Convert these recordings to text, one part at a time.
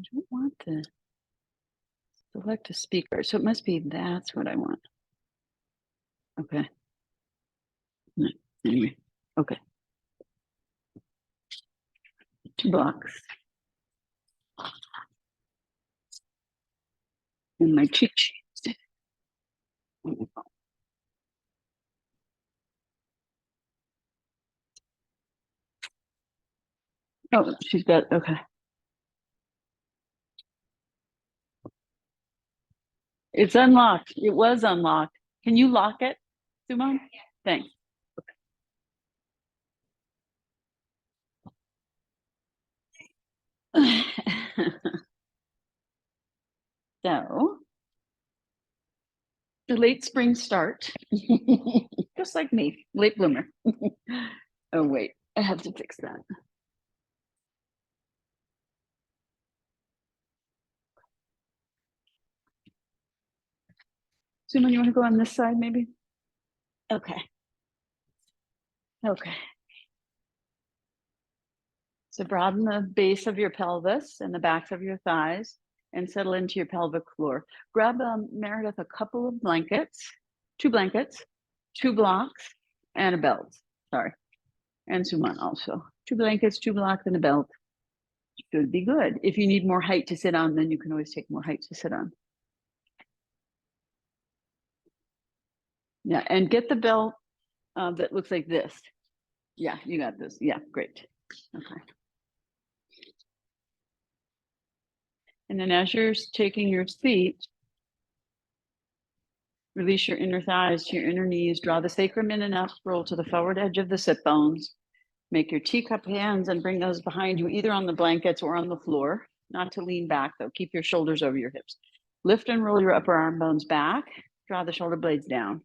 I don't want the select a speaker. So it must be that's what I want. Okay. Anyway, okay. 2 blocks. And my cheat sheets. Oh, she's got, okay. It's unlocked. It was unlocked. Can you lock it, Suman? Thanks. So, the late spring start, just like me, late bloomer. Oh, wait, I have to fix that. Suman, you want to go on this side maybe? Okay. Okay. So broaden the base of your pelvis and the backs of your thighs and settle into your pelvic floor. Grab, Meredith, a couple of blankets, 2 blankets, 2 blocks, and a belt. Sorry. And Suman also. 2 blankets, 2 blocks, and a belt. Should be good. If you need more height to sit on, then you can always take more height to sit on. Yeah, and get the belt that looks like this. Yeah, you got this. Yeah, great. Okay. And then as you're taking your seat, release your inner thighs to your inner knees. Draw the sacrum in and up. Roll to the forward edge of the sit bones. Make your teacup hands and bring those behind you, either on the blankets or on the floor. Not to lean back, though. Keep your shoulders over your hips. Lift and roll your upper arm bones back. Draw the shoulder blades down.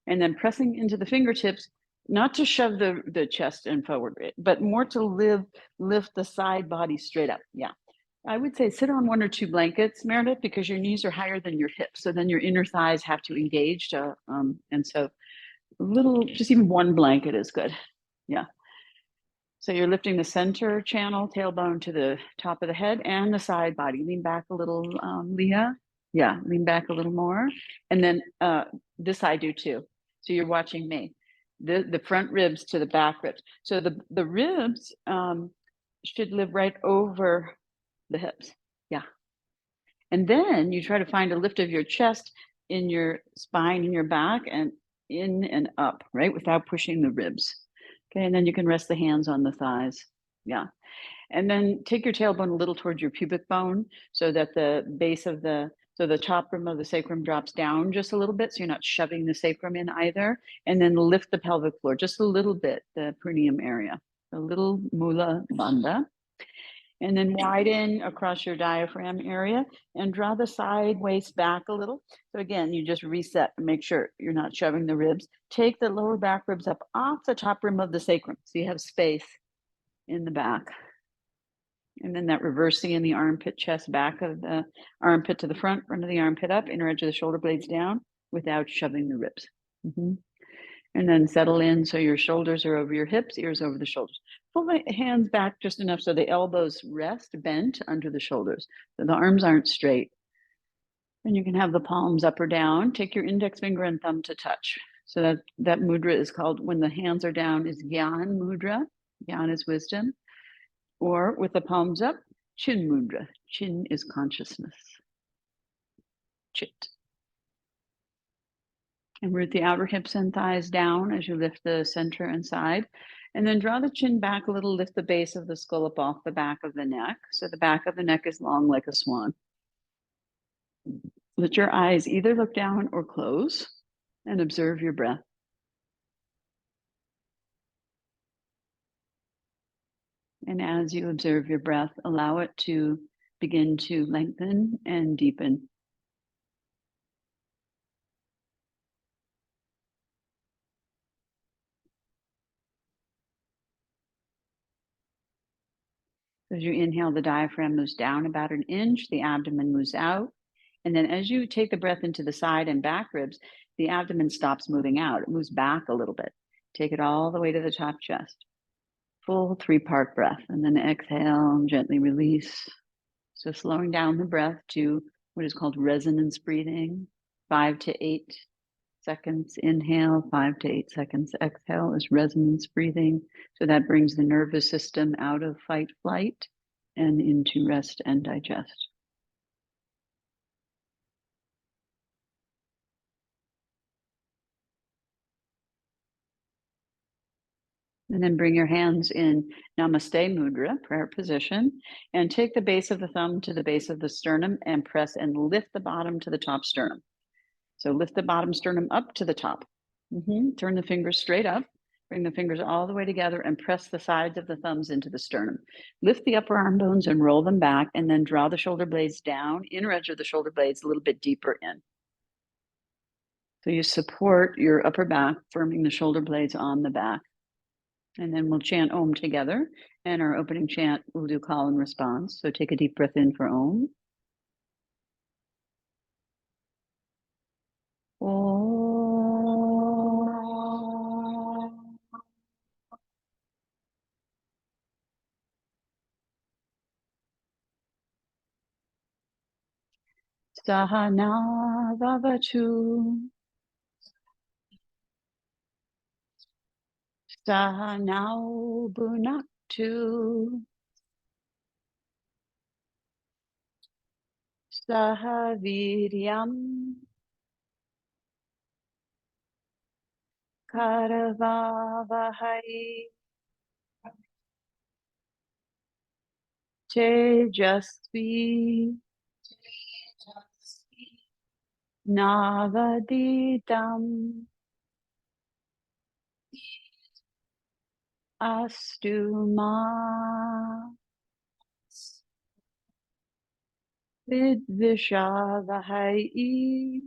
And then pressing into the fingertips, not to shove the chest and forward, but more to lift the side body straight up. Yeah. I would say sit on 1 or 2 blankets, Meredith, because your knees are higher than your hips. So then your inner thighs have to engage. And so a little, just even 1 blanket is good. Yeah. So you're lifting the center channel, tailbone to the top of the head and the side body. Lean back a little, Leah. Yeah, lean back a little more. And then this I do too. So you're watching me. The front ribs to the back ribs. So the ribs should live right over the hips. Yeah. And then you try to find a lift of your chest in your spine, in your back, and in and up, right? Without pushing the ribs. Okay. And then you can rest the hands on the thighs. Yeah. And then take your tailbone a little towards your pubic bone so that the base of so the top rim of the sacrum drops down just a little bit. So you're not shoving the sacrum in either. And then lift the pelvic floor just a little bit, the perineum area, a little mula bandha. And then widen across your diaphragm area and draw the side waist back a little. So again, you just reset and make sure you're not shoving the ribs. Take the lower back ribs up off the top rim of the sacrum so you have space in the back. And then that reversing in the armpit, chest, back of the armpit to the front of the armpit up, inner edge of the shoulder blades down without shoving the ribs. And then settle in so your shoulders are over your hips, ears over the shoulders. Pull the hands back just enough so the elbows rest bent under the shoulders. So the arms aren't straight. And you can have the palms up or down. Take your index finger and thumb to touch. So that mudra is called, when the hands are down, is Gyan mudra. Gyan is wisdom. Or with the palms up, Chin mudra. Chin is consciousness. Chit. And root the outer hips and thighs down as you lift the center and side. And then draw the chin back a little, lift the base of the skull up off the back of the neck. So the back of the neck is long like a swan. Let your eyes either look down or close and observe your breath. And as you observe your breath, allow it to begin to lengthen and deepen. As you inhale, the diaphragm moves down about 1 inch, the abdomen moves out. And then as you take the breath into the side and back ribs, the abdomen stops moving out. It moves back a little bit. Take it all the way to the top chest. Full 3-part breath. And then exhale and gently release. So slowing down the breath to what is called resonance breathing, 5 to 8 seconds inhale, 5 to 8 seconds exhale is resonance breathing. So that brings the nervous system out of fight, flight, and into rest and digest. And then bring your hands in Namaste Mudra, prayer position, and take the base of the thumb to the base of the sternum and press and lift the bottom to the top sternum. So lift the bottom sternum up to the top. Turn the fingers straight up. Bring the fingers all the way together and press the sides of the thumbs into the sternum. Lift the upper arm bones and roll them back, and then draw the shoulder blades down, inner edge of the shoulder blades a little bit deeper in. So you support your upper back, firming the shoulder blades on the back. And then we'll chant Om together. And our opening chant, we'll do call and response. So take a deep breath in for Om. Om. Sahana Vavatu. Sahanau Bunaktu. Sahaviryam Karavavahai Tejasvi Navaditam Astuma Vidvishavahai.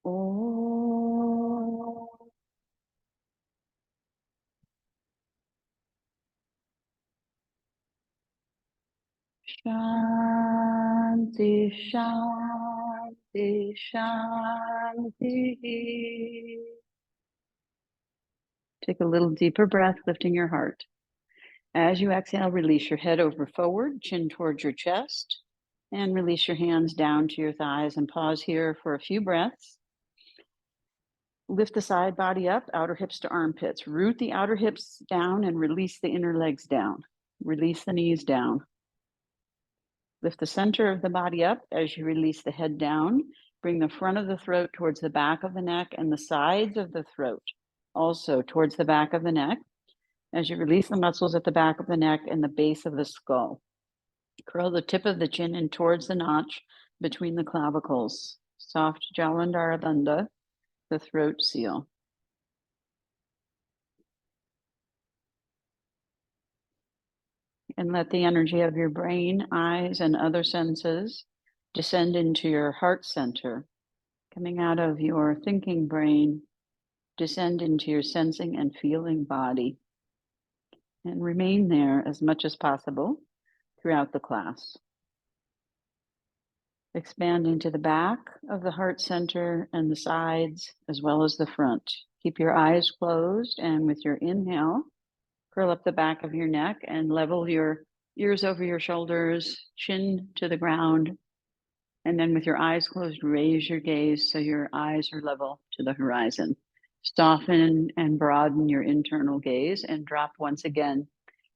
Om. Shanti, Shanti, Shanti. Take a little deeper breath, lifting your heart. As you exhale, release your head over forward, chin towards your chest, and release your hands down to your thighs and pause here for a few breaths. Lift the side body up, outer hips to armpits. Root the outer hips down and release the inner legs down. Release the knees down. Lift the center of the body up as you release the head down. Bring the front of the throat towards the back of the neck and the sides of the throat also towards the back of the neck as you release the muscles at the back of the neck and the base of the skull. Curl the tip of the chin in towards the notch between the clavicles. Soft Jalandhara Bandha, the throat seal. And let the energy of your brain, eyes, and other senses descend into your heart center, coming out of your thinking brain, descend into your sensing and feeling body, and remain there as much as possible throughout the class. Expanding to the back of the heart center and the sides, as well as the front. Keep your eyes closed, and with your inhale, curl up the back of your neck and level your ears over your shoulders, chin to the ground. And then with your eyes closed, raise your gaze so your eyes are level to the horizon. Soften and broaden your internal gaze and drop once again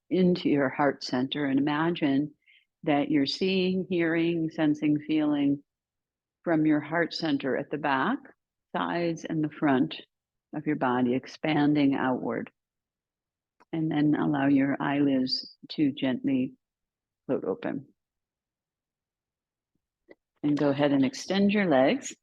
into your heart center and imagine that you're seeing, hearing, sensing, feeling from your heart center at the back, sides, and the front of your body, expanding outward. And then allow your eyelids to gently float open. And go ahead and extend your legs.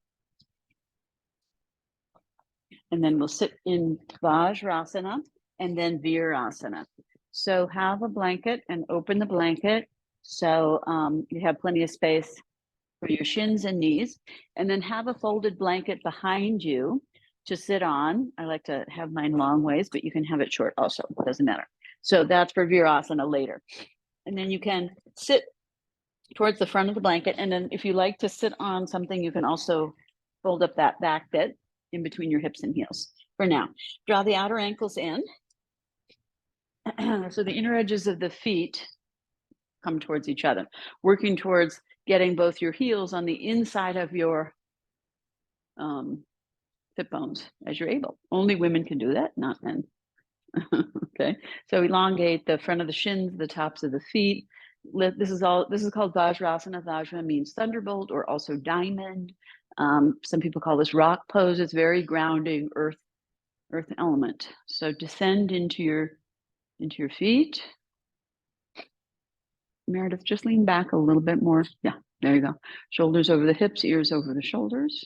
And then we'll sit in Vajrasana and then Virasana. So have a blanket and open the blanket so you have plenty of space for your shins and knees. And then have a folded blanket behind you to sit on. I like to have mine long ways, but you can have it short also. It doesn't matter. So that's for Virasana later. And then you can sit towards the front of the blanket. And then if you like to sit on something, you can also fold up that back bit in between your hips and heels. For now, draw the outer ankles in. So the inner edges of the feet come towards each other, working towards getting both your heels on the inside of your hip bones as you're able. Only women can do that, not men. Okay, so elongate the front of the shins, the tops of the feet. This is called Vajrasana. Vajra means thunderbolt or also diamond. Some people call this rock pose. It's very grounding, earth element. So descend into your feet. Meredith, just lean back a little bit more. Yeah, there you go. Shoulders over the hips, ears over the shoulders.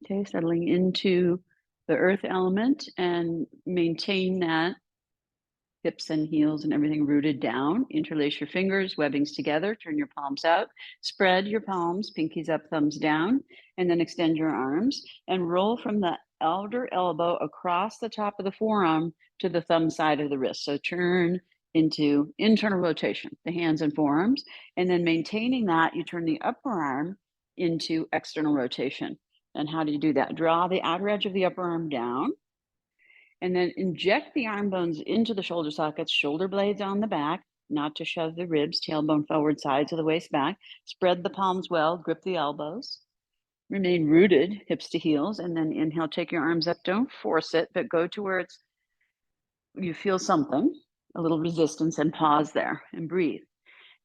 Okay, settling into the earth element and maintain that hips and heels and everything rooted down. Interlace your fingers, webbings together, turn your palms out, spread your palms, pinkies up, thumbs down, and then extend your arms and roll from the outer elbow across the top of the forearm to the thumb side of the wrist. So turn into internal rotation, the hands and forearms, and then maintaining that, you turn the upper arm into external rotation. And how do you do that? Draw the outer edge of the upper arm down, and then inject the arm bones into the shoulder sockets, shoulder blades on the back, not to shove the ribs, tailbone forward, sides of the waist back. Spread the palms well, grip the elbows. Remain rooted, hips to heels, and then inhale, take your arms up. Don't force it, but go to where you feel something, a little resistance, and pause there and breathe.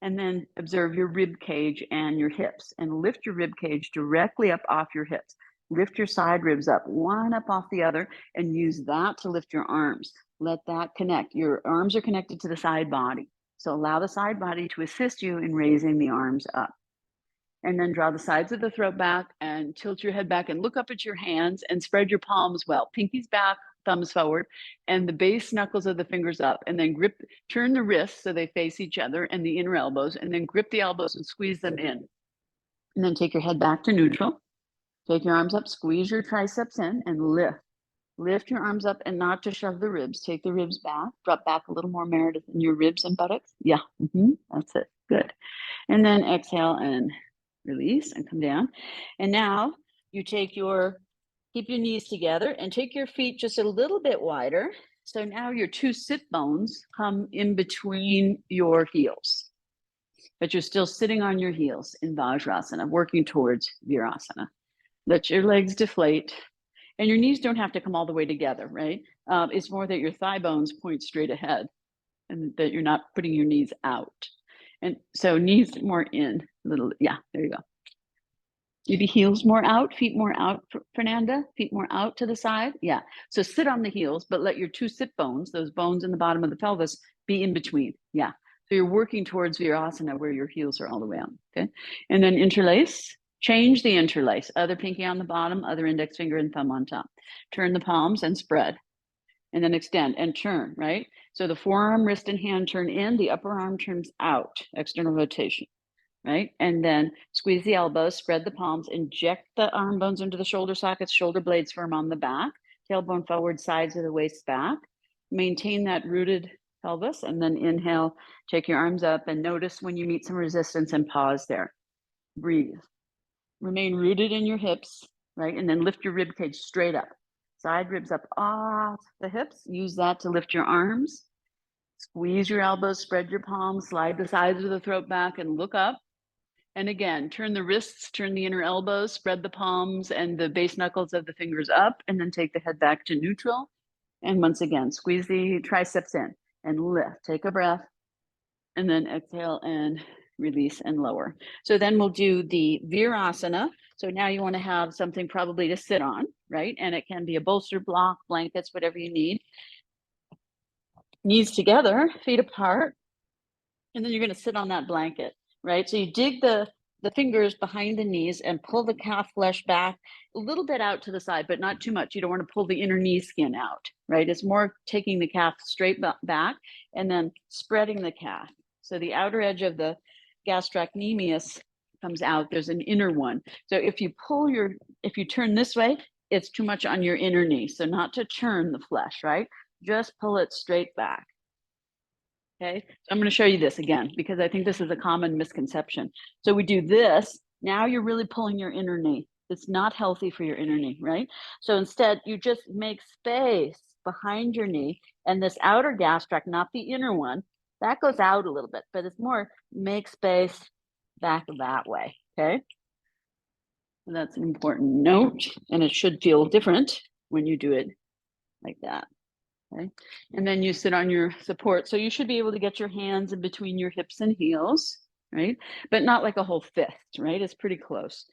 And then observe your rib cage and your hips, and lift your rib cage directly up off your hips. Lift your side ribs up, one up off the other, and use that to lift your arms. Let that connect. Your arms are connected to the side body. So allow the side body to assist you in raising the arms up. And then draw the sides of the throat back and tilt your head back and look up at your hands and spread your palms well. Pinkies back, thumbs forward, and the base knuckles of the fingers up. And then turn the wrists so they face each other and the inner elbows, and then grip the elbows and squeeze them in. And then take your head back to neutral. Take your arms up, squeeze your triceps in, and lift. Lift your arms up and not to shove the ribs. Take the ribs back. Drop back a little more, Meredith, in your ribs and buttocks. Yeah, that's it. Good. And then exhale and release and come down. And now you keep your knees together and take your feet just a little bit wider. So now your two sit bones come in between your heels, but you're still sitting on your heels in Vajrasana, working towards Virasana. Let your legs deflate, and your knees don't have to come all the way together, right? It's more that your thigh bones point straight ahead and that you're not putting your knees out. And so knees more in, little, yeah, there you go. Maybe heels more out, feet more out, Fernanda, feet more out to the side. Yeah, so sit on the heels, but let your two sit bones, those bones in the bottom of the pelvis, be in between. Yeah, so you're working towards Virasana where your heels are all the way out, okay? And then interlace. Change the interlace, other pinky on the bottom, other index finger and thumb on top. Turn the palms and spread, and then extend and turn, right? So the forearm, wrist, and hand turn in, the upper arm turns out, external rotation, right? And then squeeze the elbows, spread the palms, inject the arm bones into the shoulder sockets, shoulder blades firm on the back, tailbone forward, sides of the waist back. Maintain that rooted pelvis, and then inhale, take your arms up and notice when you meet some resistance and pause there. Breathe. Remain rooted in your hips, right? And then lift your rib cage straight up. Side ribs up off the hips. Use that to lift your arms. Squeeze your elbows, spread your palms, slide the sides of the throat back and look up. And again, turn the wrists, turn the inner elbows, spread the palms and the base knuckles of the fingers up, and then take the head back to neutral. And once again, squeeze the triceps in and lift. Take a breath, and then exhale and release and lower. So then we'll do the Virasana. So now you want to have something probably to sit on, right? And it can be a bolster, block, blankets, whatever you need. Knees together, feet apart, and then you're going to sit on that blanket, right? So you dig the fingers behind the knees and pull the calf flesh back a little bit out to the side, but not too much. You don't want to pull the inner knee skin out, right? It's more taking the calf straight back and then spreading the calf. So the outer edge of the gastrocnemius comes out. There's an inner one. So if you turn this way, it's too much on your inner knee. So not to turn the flesh, right? Just pull it straight back. Okay, so I'm going to show you this again because I think this is a common misconception. So we do this. Now you're really pulling your inner knee. It's not healthy for your inner knee, right? So instead, you just make space behind your knee, and this outer gas tract, not the inner one, that goes out a little bit, but it's more make space back that way, okay? And that's an important note, and it should feel different when you do it like that, okay? And then you sit on your support, so you should be able to get your hands in between your hips and heels, right? But not like a whole fist, right? It's pretty close.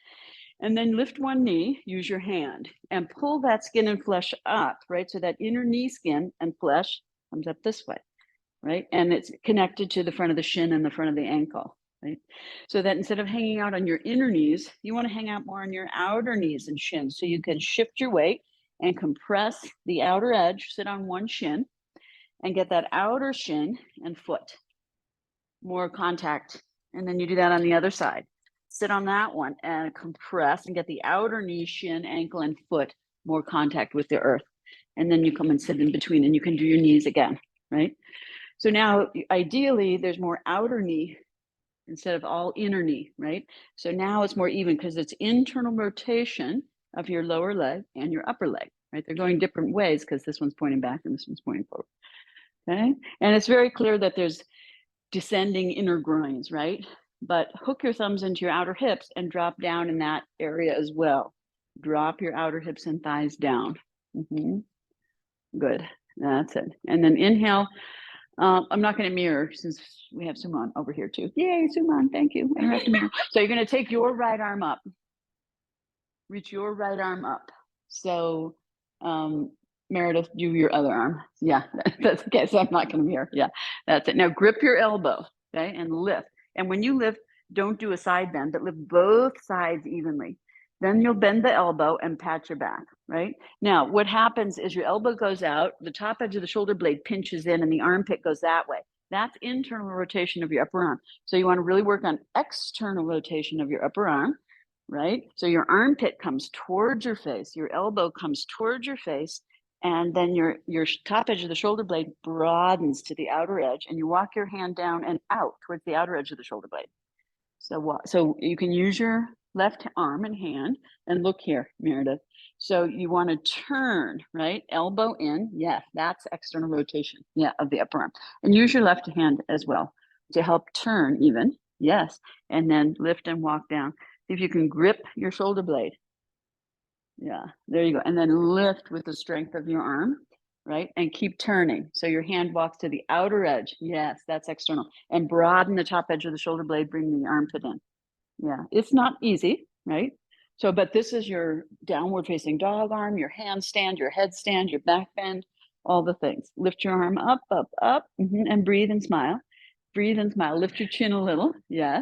And then lift one knee, use your hand, and pull that skin and flesh up, right? So that inner knee skin and flesh comes up this way, right? And it's connected to the front of the shin and the front of the ankle, right? So that instead of hanging out on your inner knees, you want to hang out more on your outer knees and shins. So you can shift your weight and compress the outer edge, sit on one shin, and get that outer shin and foot more contact. And then you do that on the other side. Sit on that one and compress and get the outer knee, shin, ankle, and foot more contact with the earth. And then you come and sit in between, and you can do your knees again, right? So now, ideally, there's more outer knee instead of all inner knee, right? So now it's more even because it's internal rotation of your lower leg and your upper leg, right? They're going different ways because this one's pointing back and this one's pointing forward, okay? And it's very clear that there's descending inner groins, right? But hook your thumbs into your outer hips and drop down in that area as well. Drop your outer hips and thighs down. Good, that's it. And then inhale. I'm not going to mirror since we have Suman over here too. Yay, Suman, thank you. I don't have to mirror. So you're going to take your right arm up. Reach your right arm up. So Meredith, do your other arm. Yeah, that's okay. So I'm not going to mirror. Yeah, that's it. Now grip your elbow, okay, and lift. And when you lift, don't do a side bend, but lift both sides evenly. Then you'll bend the elbow and pat your back, right? Now, what happens is your elbow goes out, the top edge of the shoulder blade pinches in, and the armpit goes that way. That's internal rotation of your upper arm. So you want to really work on external rotation of your upper arm, right? So your armpit comes towards your face, your elbow comes towards your face, and then your top edge of the shoulder blade broadens to the outer edge, and you walk your hand down and out towards the outer edge of the shoulder blade. So you can use your left arm and hand, and look here, Meredith. So you want to turn, right? Elbow in, yes, that's external rotation, yeah, of the upper arm. And use your left hand as well to help turn even, yes. And then lift and walk down. See if you can grip your shoulder blade. Yeah, there you go. And then lift with the strength of your arm, right? And keep turning. So your hand walks to the outer edge. Yes, that's external. And broaden the top edge of the shoulder blade, bring the armpit in. Yeah, it's not easy, right? So, but this is your downward facing dog arm, your handstand, your headstand, your back bend, all the things. Lift your arm up, up, up, and breathe and smile. Breathe and smile. Lift your chin a little. Yeah,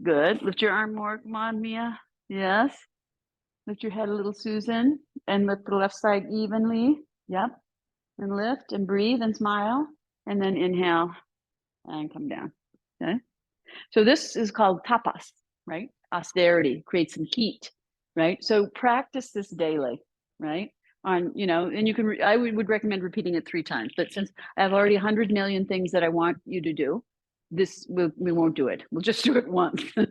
good. Lift your arm more. Come on, Mia. Yes. Lift your head a little, Susan, and lift the left side evenly. Yep. And lift and breathe and smile. And then inhale and come down. Okay. So this is called tapas, right? Austerity, create some heat, right? So practice this daily, right? On, and you can, I would recommend repeating it 3 times, but since I have already 100 million things that I want you to do, we won't do it. We'll just do it once. So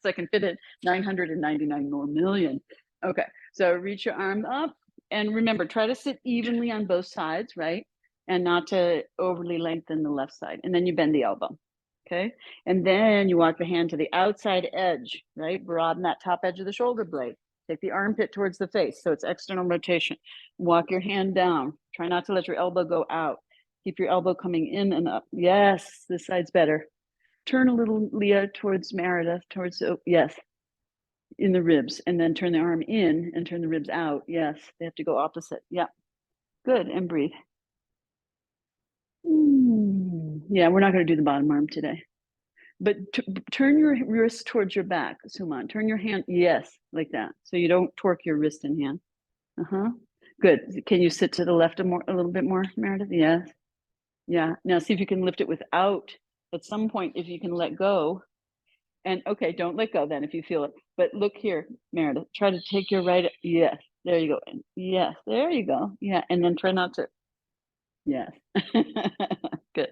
I can fit it 999 more million. Okay, so reach your arm up, and remember, try to sit evenly on both sides, right? And not to overly lengthen the left side. And then you bend the elbow, okay? And then you walk the hand to the outside edge, right? Broaden that top edge of the shoulder blade. Take the armpit towards the face, so it's external rotation. Walk your hand down. Try not to let your elbow go out. Keep your elbow coming in and up. Yes, this side's better. Turn a little, Leah, towards Meredith, towards, yes, in the ribs, and then turn the arm in and turn the ribs out. Yes, they have to go opposite. Yeah, good, and breathe. Yeah, we're not going to do the bottom arm today. But turn your wrist towards your back, Suman. Turn your hand, yes, like that. So you don't torque your wrist and hand. Good. Can you sit to the left a little bit more, Meredith? Yes. Yeah. Now see if you can lift it without, at some point, if you can let go. And okay, don't let go then if you feel it. But look here, Meredith, try to take your right, yes, there you go. Yes, there you go. Yeah, and then try not to, yes. Good.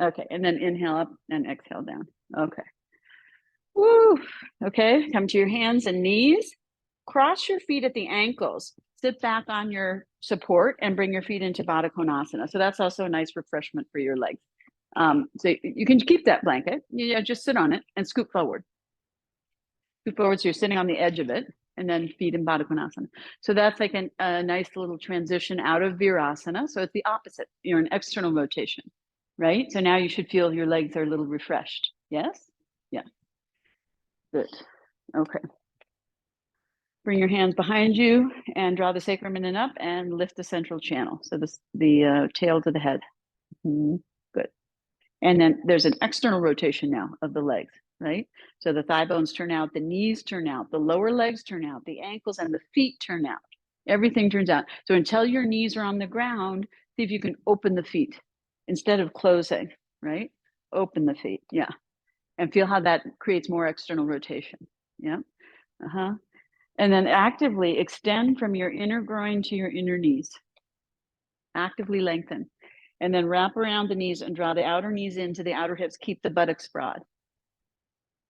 Okay, and then inhale up and exhale down. Okay. Woo. Okay, come to your hands and knees. cross your feet at the ankles, sit back on your support and bring your feet into Baddha Konasana. So that's also a nice refreshment for your legs. So you can keep that blanket, just sit on it and scoop forward. Scoop forward so you're sitting on the edge of it, and then feet in Baddha Konasana. So that's like a nice little transition out of Virasana. So it's the opposite, you're an external rotation, right? So now you should feel your legs are a little refreshed. Yes? Yeah. Good. Okay. Bring your hands behind you and draw the sacrum in and up and lift the central channel. So the tail to the head. Good. And then there's an external rotation now of the legs, right? So the thigh bones turn out, the knees turn out, the lower legs turn out, the ankles and the feet turn out. Everything turns out. So until your knees are on the ground, see if you can open the feet instead of closing, right? Open the feet, yeah. And feel how that creates more external rotation, yeah. And then actively extend from your inner groin to your inner knees. Actively lengthen. And then wrap around the knees and draw the outer knees into the outer hips. Keep the buttocks broad.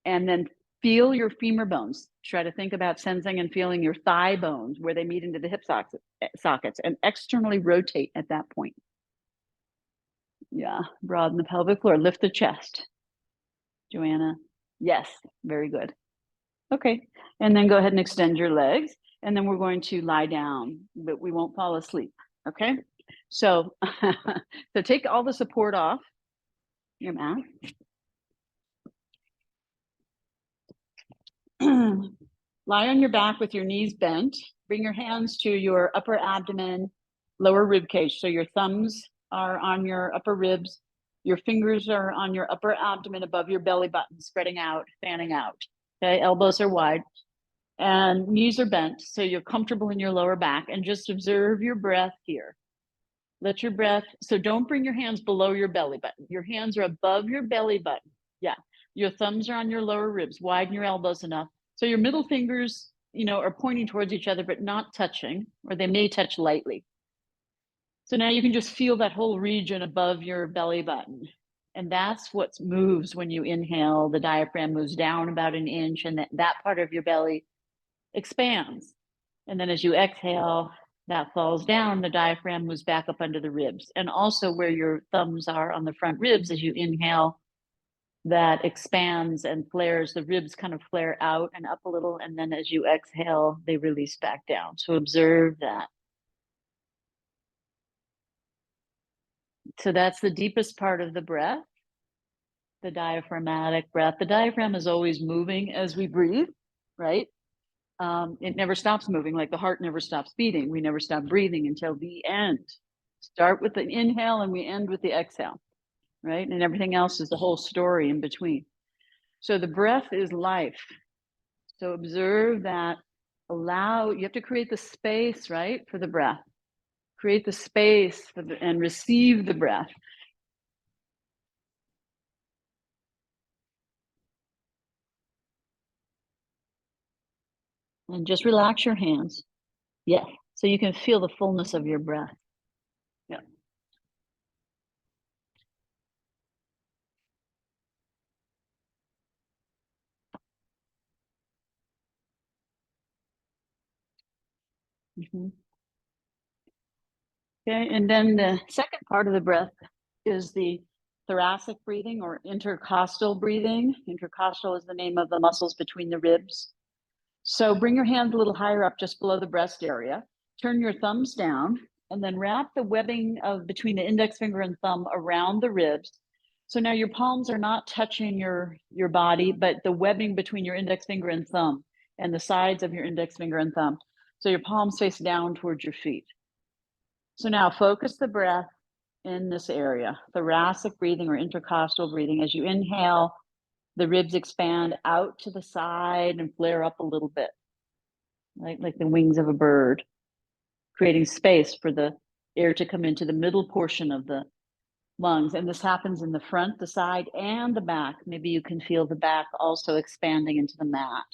And then feel your femur bones. Try to think about sensing and feeling your thigh bones where they meet into the hip sockets and externally rotate at that point. Yeah, broaden the pelvic floor. Lift the chest. Joanna. Yes, very good. Okay, and then go ahead and extend your legs, and then we're going to lie down, but we won't fall asleep, okay? So, so take all the support off your mat. Lie on your back with your knees bent. Bring your hands to your upper abdomen, lower rib cage. So your thumbs are on your upper ribs. Your fingers are on your upper abdomen above your belly button, spreading out, fanning out. Okay, elbows are wide. And knees are bent, so you're comfortable in your lower back, and just observe your breath here. Let your breath, so don't bring your hands below your belly button. Your hands are above your belly button. Yeah, your thumbs are on your lower ribs. Widen your elbows enough. So your middle fingers, are pointing towards each other, but not touching, or they may touch lightly. So now you can just feel that whole region above your belly button. And that's what moves when you inhale. The diaphragm moves down about an inch, and that part of your belly expands. And then as you exhale, that falls down, the diaphragm moves back up under the ribs. And also where your thumbs are on the front ribs, as you inhale, that expands and flares. The ribs kind of flare out and up a little. And then as you exhale, they release back down. So observe that. So that's the deepest part of the breath, the diaphragmatic breath. The diaphragm is always moving as we breathe, right? It never stops moving, like the heart never stops beating. We never stop breathing until the end. Start with the inhale and we end with the exhale, right? And everything else is the whole story in between. So the breath is life. So observe that. You have to create the space, right, for the breath. Create the space and receive the breath. And just relax your hands. Yeah. So you can feel the fullness of your breath. Yeah. Mm-hmm. Okay, and then the second part of the breath is the thoracic breathing or intercostal breathing. Intercostal is the name of the muscles between the ribs. So bring your hands a little higher up, just below the breast area. Turn your thumbs down, and then wrap the webbing of between the index finger and thumb around the ribs. So now your palms are not touching your body, but the webbing between your index finger and thumb and the sides of your index finger and thumb. So your palms face down towards your feet. So now focus the breath in this area, thoracic breathing or intercostal breathing. As you inhale, the ribs expand out to the side and flare up a little bit, right? Like the wings of a bird, creating space for the air to come into the middle portion of the lungs. And this happens in the front, the side, and the back. Maybe you can feel the back also expanding into the mat.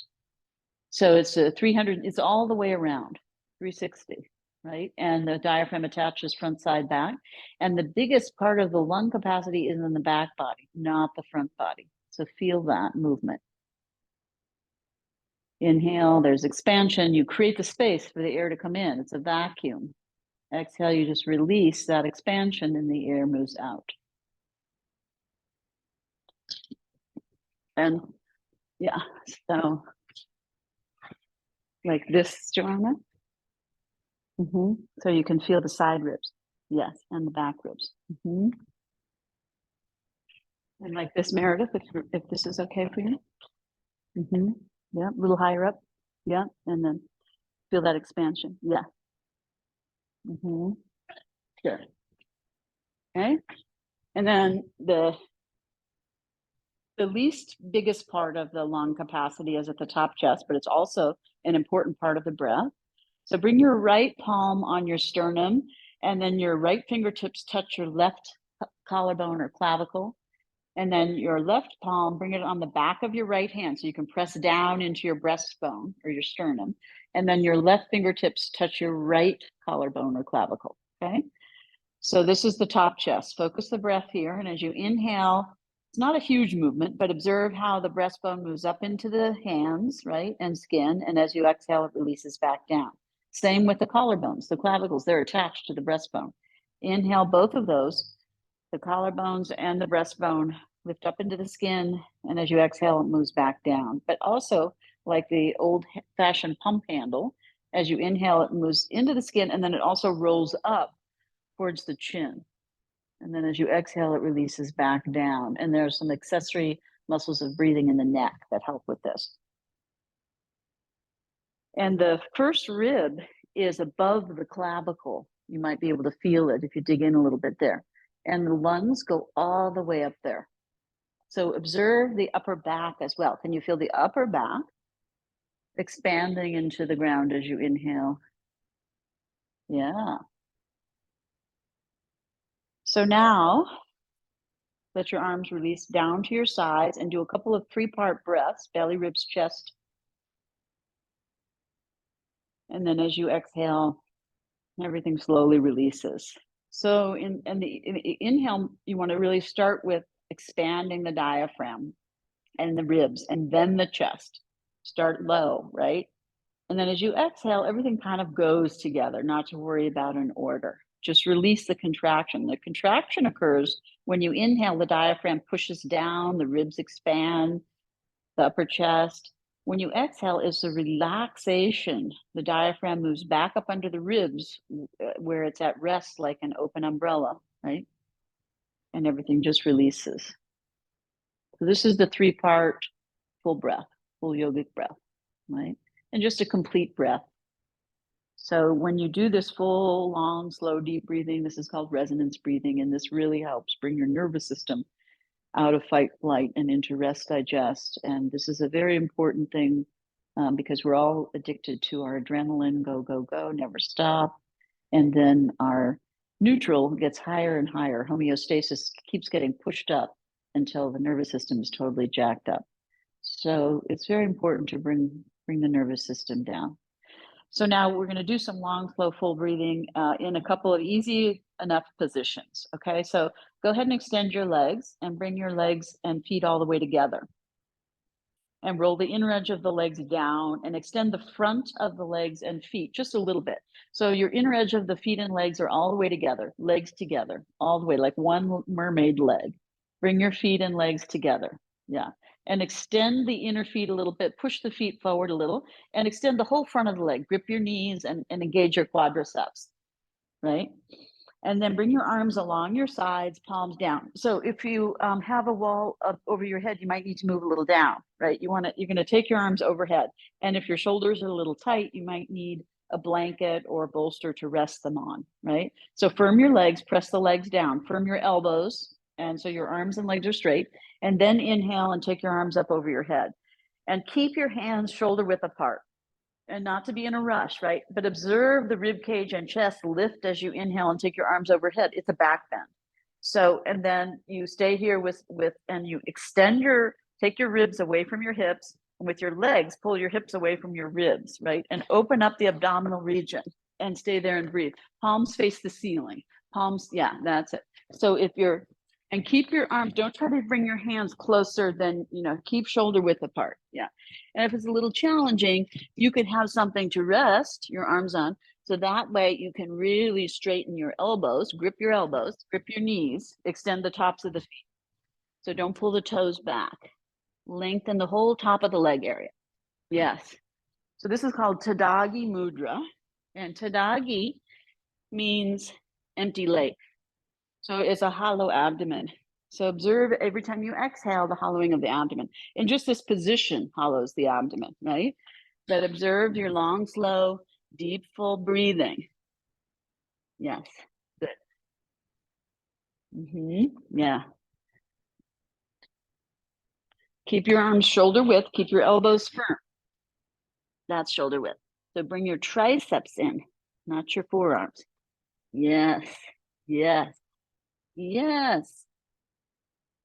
So it's it's all the way around, 360. Right? And the diaphragm attaches front, side, back. And the biggest part of the lung capacity is in the back body, not the front body. So feel that movement. Inhale, there's expansion. You create the space for the air to come in. It's a vacuum. Exhale, you just release that expansion and the air moves out. And yeah, so like this, Joanna. So you can feel the side ribs. Yes, and the back ribs. And like this, Meredith, if this is okay for you. Yeah, a little higher up. Yeah, and then feel that expansion. Yeah. Sure. Okay. And then the least biggest part of the lung capacity is at the top chest, but it's also an important part of the breath. So bring your right palm on your sternum, and then your right fingertips touch your left collarbone or clavicle. And then your left palm, bring it on the back of your right hand so you can press down into your breastbone or your sternum. And then your left fingertips touch your right collarbone or clavicle. Okay. So this is the top chest. Focus the breath here. And as you inhale, it's not a huge movement, but observe how the breastbone moves up into the hands, right, and skin. And as you exhale, it releases back down. Same with the collarbones, the clavicles, they're attached to the breastbone. Inhale both of those, the collarbones and the breastbone lift up into the skin. And as you exhale, it moves back down. But also, like the old-fashioned pump handle, as you inhale, it moves into the skin, and then it also rolls up towards the chin. And then as you exhale, it releases back down. And there are some accessory muscles of breathing in the neck that help with this. And the first rib is above the clavicle. You might be able to feel it if you dig in a little bit there. And the lungs go all the way up there. So observe the upper back as well. Can you feel the upper back expanding into the ground as you inhale? Yeah. So now let your arms release down to your sides and do a couple of 3-part breaths, belly, ribs, chest. And then as you exhale, everything slowly releases. So in the inhale, you want to really start with expanding the diaphragm and the ribs and then the chest. Start low, right? And then as you exhale, everything kind of goes together, not to worry about an order. Just release the contraction. The contraction occurs when you inhale, the diaphragm pushes down, the ribs expand, the upper chest. When you exhale, it's a relaxation. The diaphragm moves back up under the ribs where it's at rest like an open umbrella, right? And everything just releases. So this is the 3-part full breath, full yogic breath, right? And just a complete breath. So when you do this full, long, slow, deep breathing, this is called resonance breathing. And this really helps bring your nervous system out of fight, flight, and into rest, digest. And this is a very important thing because we're all addicted to our adrenaline, go, go, go, never stop. And then our neutral gets higher and higher. Homeostasis keeps getting pushed up until the nervous system is totally jacked up. So it's very important to bring the nervous system down. So now we're going to do some long, slow, full breathing in a couple of easy enough positions. Okay, so go ahead and extend your legs and bring your legs and feet all the way together. And roll the inner edge of the legs down and extend the front of the legs and feet just a little bit. So your inner edge of the feet and legs are all the way together, legs together, all the way, like one mermaid leg. Bring your feet and legs together. Yeah. And extend the inner feet a little bit, push the feet forward a little, and extend the whole front of the leg. Grip your knees and engage your quadriceps, right? And then bring your arms along your sides, palms down. So if you have a wall up over your head, you might need to move a little down, right? You're going to take your arms overhead. And if your shoulders are a little tight, you might need a blanket or a bolster to rest them on, right? So firm your legs, press the legs down, firm your elbows. And so your arms and legs are straight. And then inhale and take your arms up over your head. And keep your hands shoulder width apart. And not to be in a rush, right? But observe the rib cage and chest lift as you inhale and take your arms overhead. It's a back bend. So, and then you stay here and you take your ribs away from your hips, and with your legs, pull your hips away from your ribs, right? And open up the abdominal region and stay there and breathe. Palms face the ceiling. Palms, yeah, that's it. So if you're And keep your arms, don't try to bring your hands closer than, keep shoulder width apart. Yeah. And if it's a little challenging, you could have something to rest your arms on. So that way you can really straighten your elbows, grip your knees, extend the tops of the feet. So don't pull the toes back. Lengthen the whole top of the leg area. Yes. So this is called Tadagi Mudra. And Tadagi means empty lake. So it's a hollow abdomen. So observe every time you exhale, the hollowing of the abdomen. And just this position hollows the abdomen, right? But observe your long, slow, deep, full breathing. Yes. Good. Yeah. Keep your arms shoulder width. Keep your elbows firm. That's shoulder width. So bring your triceps in, not your forearms. Yes. Yes. Yes.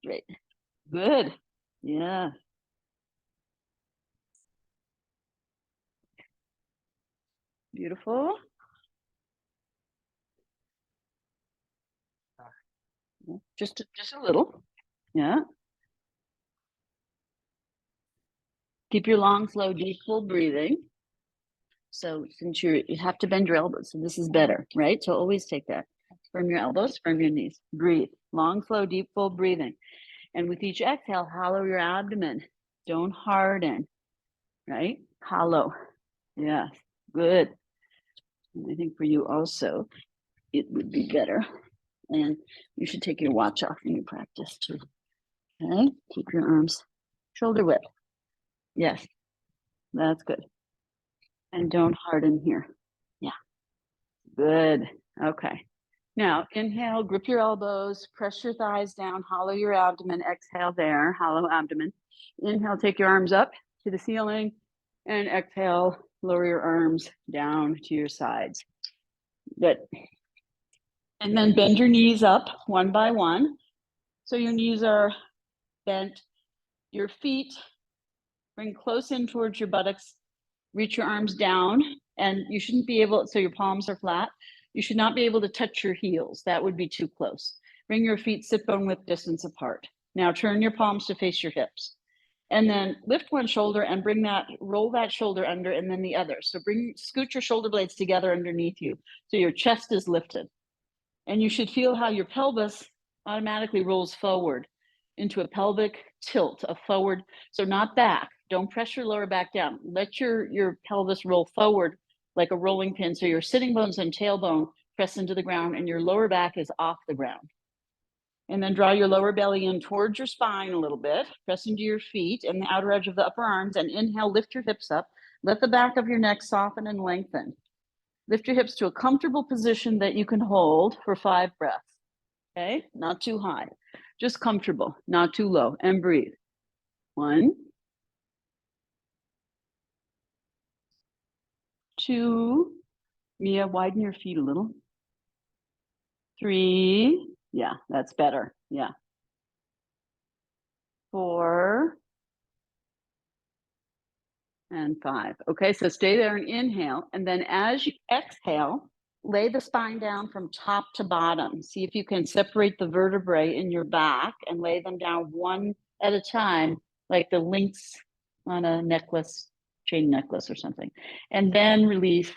Great. Good. Yeah. Beautiful. Just a little. Yeah. Keep your long, slow, deep, full breathing. So since you have to bend your elbows, so this is better, right? So always take that. Firm your elbows, firm your knees. Breathe. Long, slow, deep, full breathing. And with each exhale, hollow your abdomen. Don't harden, right? Hollow. Yeah, good. And I think for you also, it would be better. And you should take your watch off when you practice too. Okay, keep your arms shoulder width. Yes, that's good. And don't harden here. Yeah, good. Okay. Now inhale, grip your elbows, press your thighs down, hollow your abdomen. Exhale there, hollow abdomen. Inhale, take your arms up to the ceiling, and exhale, lower your arms down to your sides. Good. And then bend your knees up one by one. So your knees are bent. Your feet bring close in towards your buttocks. Reach your arms down, and you shouldn't be able, so your palms are flat. You should not be able to touch your heels. That would be too close. Bring your feet sit bone width distance apart. Now turn your palms to face your hips. And then lift one shoulder and roll that shoulder under, and then the other. So scoot your shoulder blades together underneath you. So your chest is lifted. And you should feel how your pelvis automatically rolls forward into a pelvic tilt, a forward. So not back. Don't press your lower back down. Let your pelvis roll forward like a rolling pin. So your sitting bones and tailbone press into the ground and your lower back is off the ground. And then draw your lower belly in towards your spine a little bit. Press into your feet and the outer edge of the upper arms, and inhale, lift your hips up. Let the back of your neck soften and lengthen. Lift your hips to a comfortable position that you can hold for 5 breaths. Okay, not too high, just comfortable, not too low, and breathe. 1, 2, Mia, widen your feet a little. 3, yeah, that's better. Yeah. 4, and 5. Okay, so stay there and inhale. And then as you exhale, lay the spine down from top to bottom. See if you can separate the vertebrae in your back and lay them down one at a time, like the links on a necklace, chain necklace or something. And then release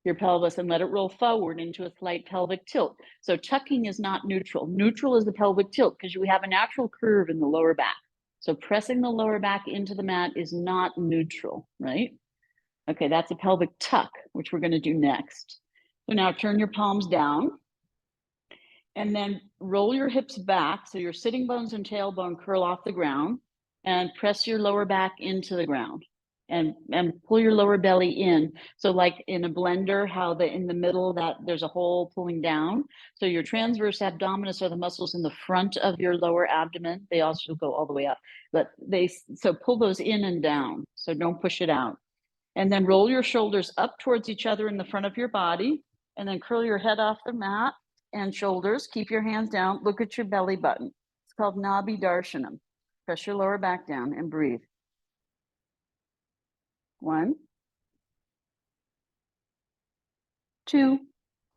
your pelvis and let it roll forward into a slight pelvic tilt. So tucking is not neutral. Neutral is the pelvic tilt because we have a natural curve in the lower back. So pressing the lower back into the mat is not neutral, right? Okay, that's a pelvic tuck, which we're going to do next. So now turn your palms down and then roll your hips back so your sitting bones and tailbone curl off the ground, and press your lower back into the ground. And pull your lower belly in. So like in a blender, how in the middle that there's a hole pulling down. So your transverse abdominis are the muscles in the front of your lower abdomen. They also go all the way up, but so pull those in and down. So don't push it out. And then roll your shoulders up towards each other in the front of your body, and then curl your head off the mat and shoulders. Keep your hands down. Look at your belly button. It's called Nabi Darshanam. Press your lower back down and breathe. 1, 2,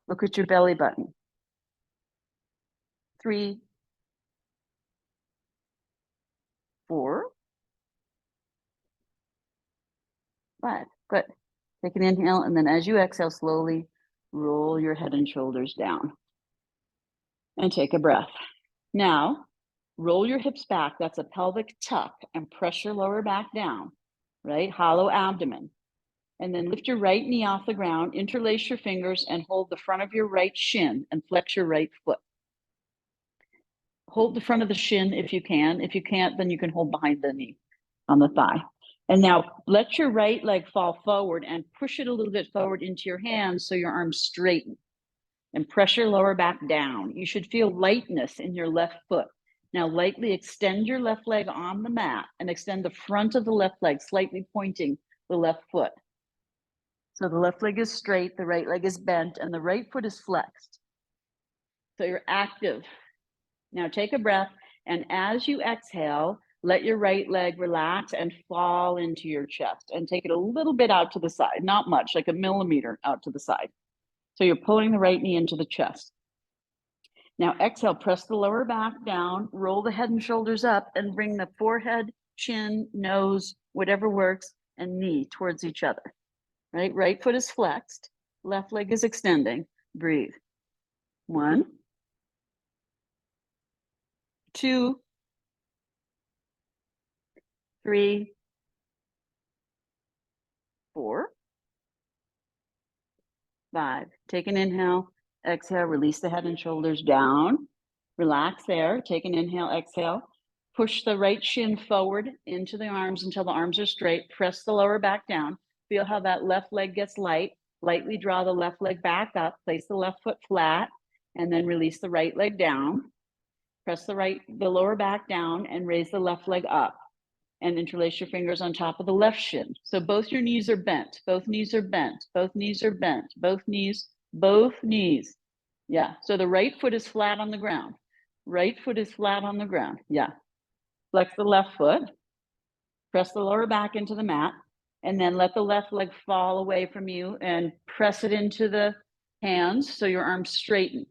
look at your belly button. 3, 4, 5. Good. Take an inhale, and then as you exhale, slowly roll your head and shoulders down. And take a breath. Now, roll your hips back. That's a pelvic tuck, and press your lower back down, right? Hollow abdomen. And then lift your right knee off the ground, interlace your fingers, and hold the front of your right shin and flex your right foot. Hold the front of the shin if you can. If you can't, then you can hold behind the knee on the thigh. And now let your right leg fall forward and push it a little bit forward into your hands so your arms straighten. And press your lower back down. You should feel lightness in your left foot. Now lightly extend your left leg on the mat and extend the front of the left leg, slightly pointing the left foot. So the left leg is straight, the right leg is bent, and the right foot is flexed. So you're active. Now take a breath, and as you exhale, let your right leg relax and fall into your chest, and take it a little bit out to the side, not much, like a millimeter out to the side. So you're pulling the right knee into the chest. Now exhale, press the lower back down, roll the head and shoulders up, and bring the forehead, chin, nose, whatever works, and knee towards each other. Right? Right foot is flexed, left leg is extending. Breathe. 1, 2, 3, 4, 5. Take an inhale, exhale, release the head and shoulders down. Relax there. Take an inhale, exhale. Push the right shin forward into the arms until the arms are straight. Press the lower back down. Feel how that left leg gets light. Lightly draw the left leg back up. Place the left foot flat, and then release the right leg down. Press the lower back down and raise the left leg up. And interlace your fingers on top of the left shin. So both your knees are bent. Both knees are bent. Both knees are bent. Both knees. Both knees. Yeah. So the right foot is flat on the ground. Right foot is flat on the ground. Yeah. Flex the left foot. Press the lower back into the mat. And then let the left leg fall away from you and press it into the hands so your arms straighten.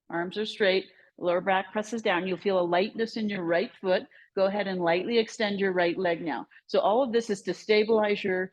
Arms are straight. Lower back presses down. You'll feel a lightness in your right foot. Go ahead and lightly extend your right leg now. So all of this is to stabilize your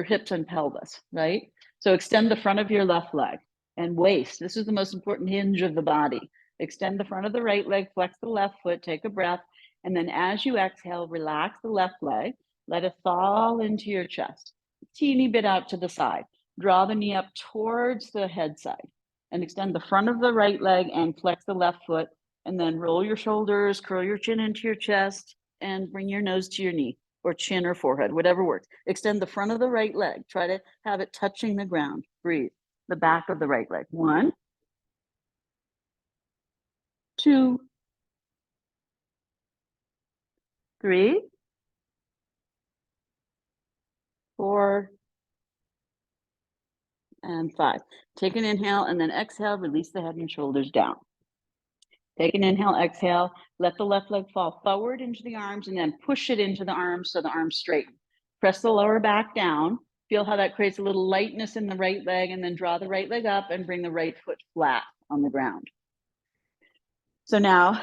hips and pelvis, right? So extend the front of your left leg and waist. This is the most important hinge of the body. Extend the front of the right leg, flex the left foot, take a breath. And then as you exhale, relax the left leg. Let it fall into your chest. A teeny bit out to the side. Draw the knee up towards the head side. And extend the front of the right leg and flex the left foot, and then roll your shoulders, curl your chin into your chest, and bring your nose to your knee, or chin or forehead, whatever works. Extend the front of the right leg. Try to have it touching the ground. Breathe. The back of the right leg. 1, 2, 3, 4, and 5. Take an inhale and then exhale, release the head and shoulders down. Take an inhale, exhale, let the left leg fall forward into the arms and then push it into the arms so the arms straighten. Press the lower back down. Feel how that creates a little lightness in the right leg, and then draw the right leg up and bring the right foot flat on the ground. So now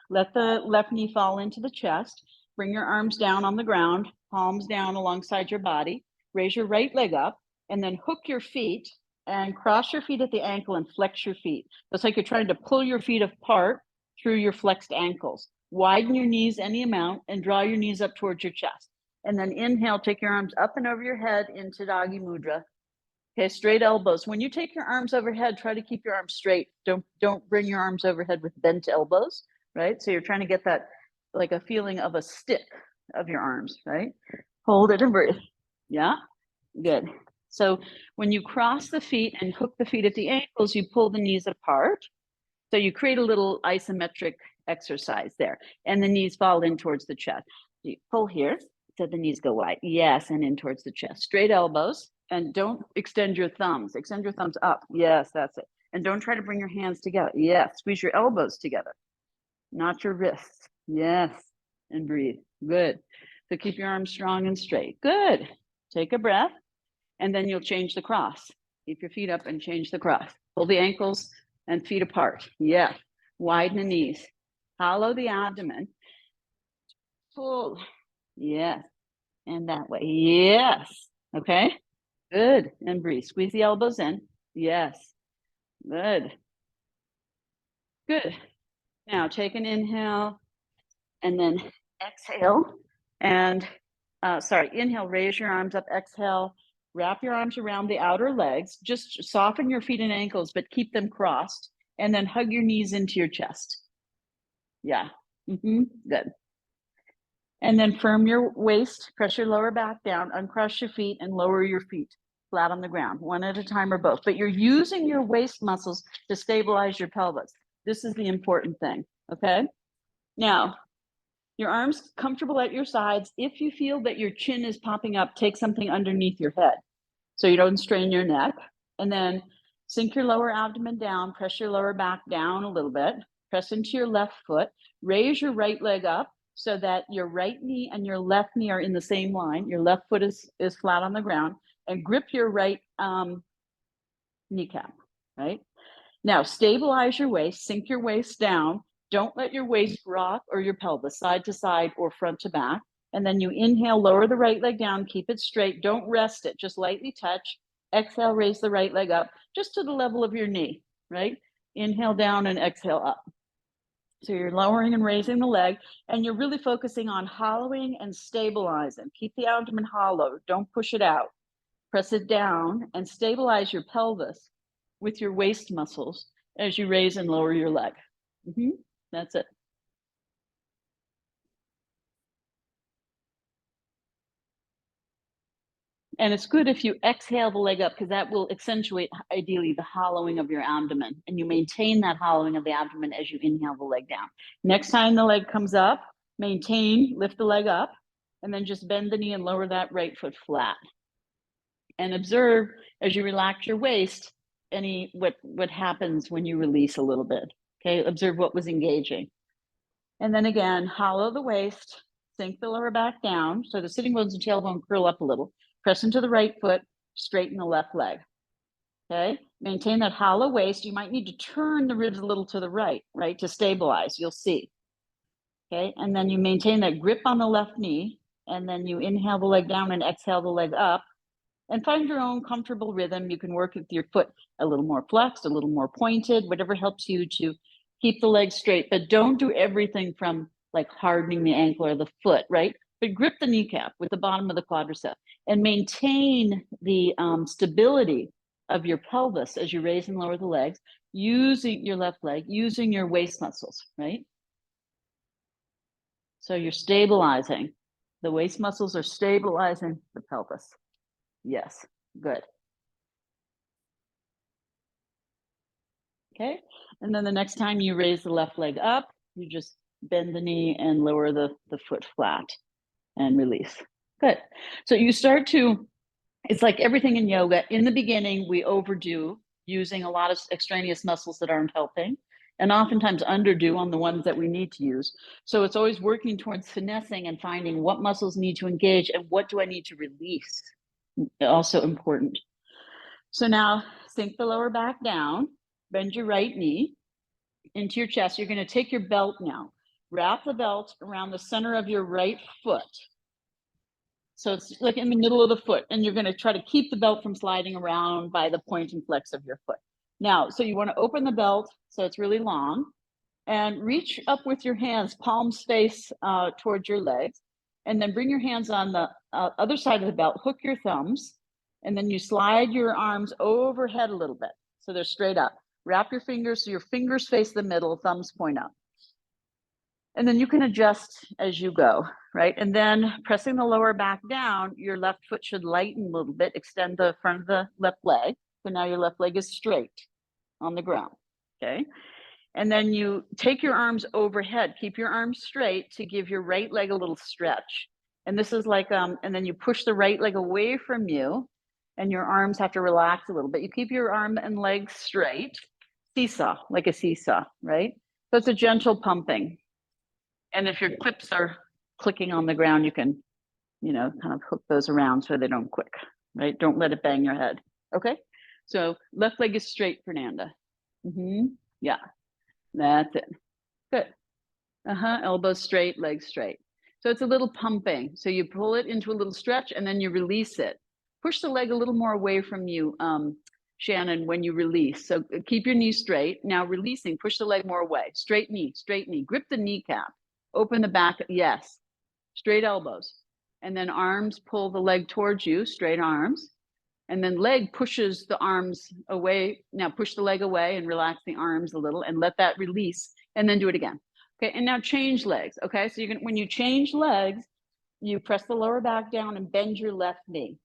let the left knee fall into the chest. Bring your arms down on the ground, palms down alongside your body. Raise your right leg up and then hook your feet and cross your feet at the ankle and flex your feet. It's like you're trying to pull your feet apart through your flexed ankles. Widen your knees any amount and draw your knees up towards your chest. And then inhale, take your arms up and over your head into Doggy Mudra. Okay, straight elbows. When you take your arms overhead, try to keep your arms straight. Don't bring your arms overhead with bent elbows, right? So you're trying to get that like a feeling of a stick of your arms, right? Hold it and breathe. Yeah, good. So when you cross the feet and hook the feet at the ankles, you pull the knees apart. So you create a little isometric exercise there, and the knees fall in towards the chest. You pull here, so the knees go wide. Yes, and in towards the chest. Straight elbows, and don't extend your thumbs. Extend your thumbs up. Yes, that's it. And don't try to bring your hands together. Yes, squeeze your elbows together, not your wrists. Yes, and breathe. Good. So keep your arms strong and straight. Good. Take a breath. And then you'll change the cross. Keep your feet up and change the cross. Pull the ankles and feet apart. Yeah. Widen the knees. Hollow the abdomen. Pull. Yes. And that way. Yes. Okay. Good. And breathe. Squeeze the elbows in. Yes. Good. Good. Now take an inhale and then exhale. And inhale, raise your arms up, exhale, wrap your arms around the outer legs. Just soften your feet and ankles, but keep them crossed. And then hug your knees into your chest. Yeah. Good. And then firm your waist, press your lower back down, uncross your feet, and lower your feet flat on the ground, one at a time or both. But you're using your waist muscles to stabilize your pelvis. This is the important thing, okay? Now, your arms comfortable at your sides. If you feel that your chin is popping up, take something underneath your head so you don't strain your neck. And then sink your lower abdomen down, press your lower back down a little bit, press into your left foot, raise your right leg up so that your right knee and your left knee are in the same line. Your left foot is flat on the ground, and grip your right kneecap, right? Now, stabilize your waist, sink your waist down. Don't let your waist rock or your pelvis side to side or front to back. And then you inhale, lower the right leg down, keep it straight. Don't rest it, just lightly touch. Exhale, raise the right leg up just to the level of your knee, right? Inhale down and exhale up. So you're lowering and raising the leg, and you're really focusing on hollowing and stabilizing. Keep the abdomen hollow, don't push it out. Press it down and stabilize your pelvis with your waist muscles as you raise and lower your leg. That's it. And it's good if you exhale the leg up, because that will accentuate, ideally, the hollowing of your abdomen. And you maintain that hollowing of the abdomen as you inhale the leg down. Next time the leg comes up, maintain, lift the leg up, and then just bend the knee and lower that right foot flat. And observe as you relax your waist, what happens when you release a little bit. Okay, observe what was engaging. And then again, hollow the waist, sink the lower back down so the sitting bones and tailbone curl up a little. Press into the right foot, straighten the left leg. Okay, maintain that hollow waist. You might need to turn the ribs a little to the right, to stabilize. You'll see. Okay, and then you maintain that grip on the left knee, and then you inhale the leg down and exhale the leg up. And find your own comfortable rhythm. You can work with your foot a little more flexed, a little more pointed, whatever helps you to keep the leg straight. But don't do everything from like hardening the ankle or the foot, right? But grip the kneecap with the bottom of the quadricep and maintain the stability of your pelvis as you raise and lower the legs, using your left leg, using your waist muscles, right? So you're stabilizing. The waist muscles are stabilizing the pelvis. Yes, good. Okay, and then the next time you raise the left leg up, you just bend the knee and lower the foot flat and release. Good. So you start to, it's like everything in yoga. In the beginning, we overdo using a lot of extraneous muscles that aren't helping, and oftentimes underdo on the ones that we need to use. So it's always working towards finessing and finding what muscles need to engage and what do I need to release. Also important. So now sink the lower back down, bend your right knee into your chest. You're going to take your belt now. Wrap the belt around the center of your right foot. So it's like in the middle of the foot, and you're going to try to keep the belt from sliding around by the point and flex of your foot. Now, so you want to open the belt so it's really long, and reach up with your hands, palms face towards your legs, and then bring your hands on the other side of the belt, hook your thumbs, and then you slide your arms overhead a little bit so they're straight up. Wrap your fingers so your fingers face the middle, thumbs point up. And then you can adjust as you go, right? And then pressing the lower back down, your left foot should lighten a little bit, extend the front of the left leg. So now your left leg is straight on the ground, okay? And then you take your arms overhead, keep your arms straight to give your right leg a little stretch. And this is like, and then you push the right leg away from you and your arms have to relax a little bit. You keep your arm and legs straight, seesaw, like a seesaw, right? So it's a gentle pumping. And if your clips are clicking on the ground, you can, kind of hook those around so they don't click, right? Don't let it bang your head. Okay. So left leg is straight, Fernanda. Yeah, that's it. Good. Elbows straight, legs straight. So it's a little pumping. So you pull it into a little stretch and then you release it. Push the leg a little more away from you, Shannon, when you release. So keep your knee straight. Now releasing, push the leg more away. Straight knee, grip the kneecap, open the back. Yes, straight elbows. And then arms pull the leg towards you, straight arms. And then leg pushes the arms away. Now push the leg away and relax the arms a little and let that release and then do it again. Okay, and now change legs. Okay, so you can, when you change legs, you press the lower back down and bend your left knee.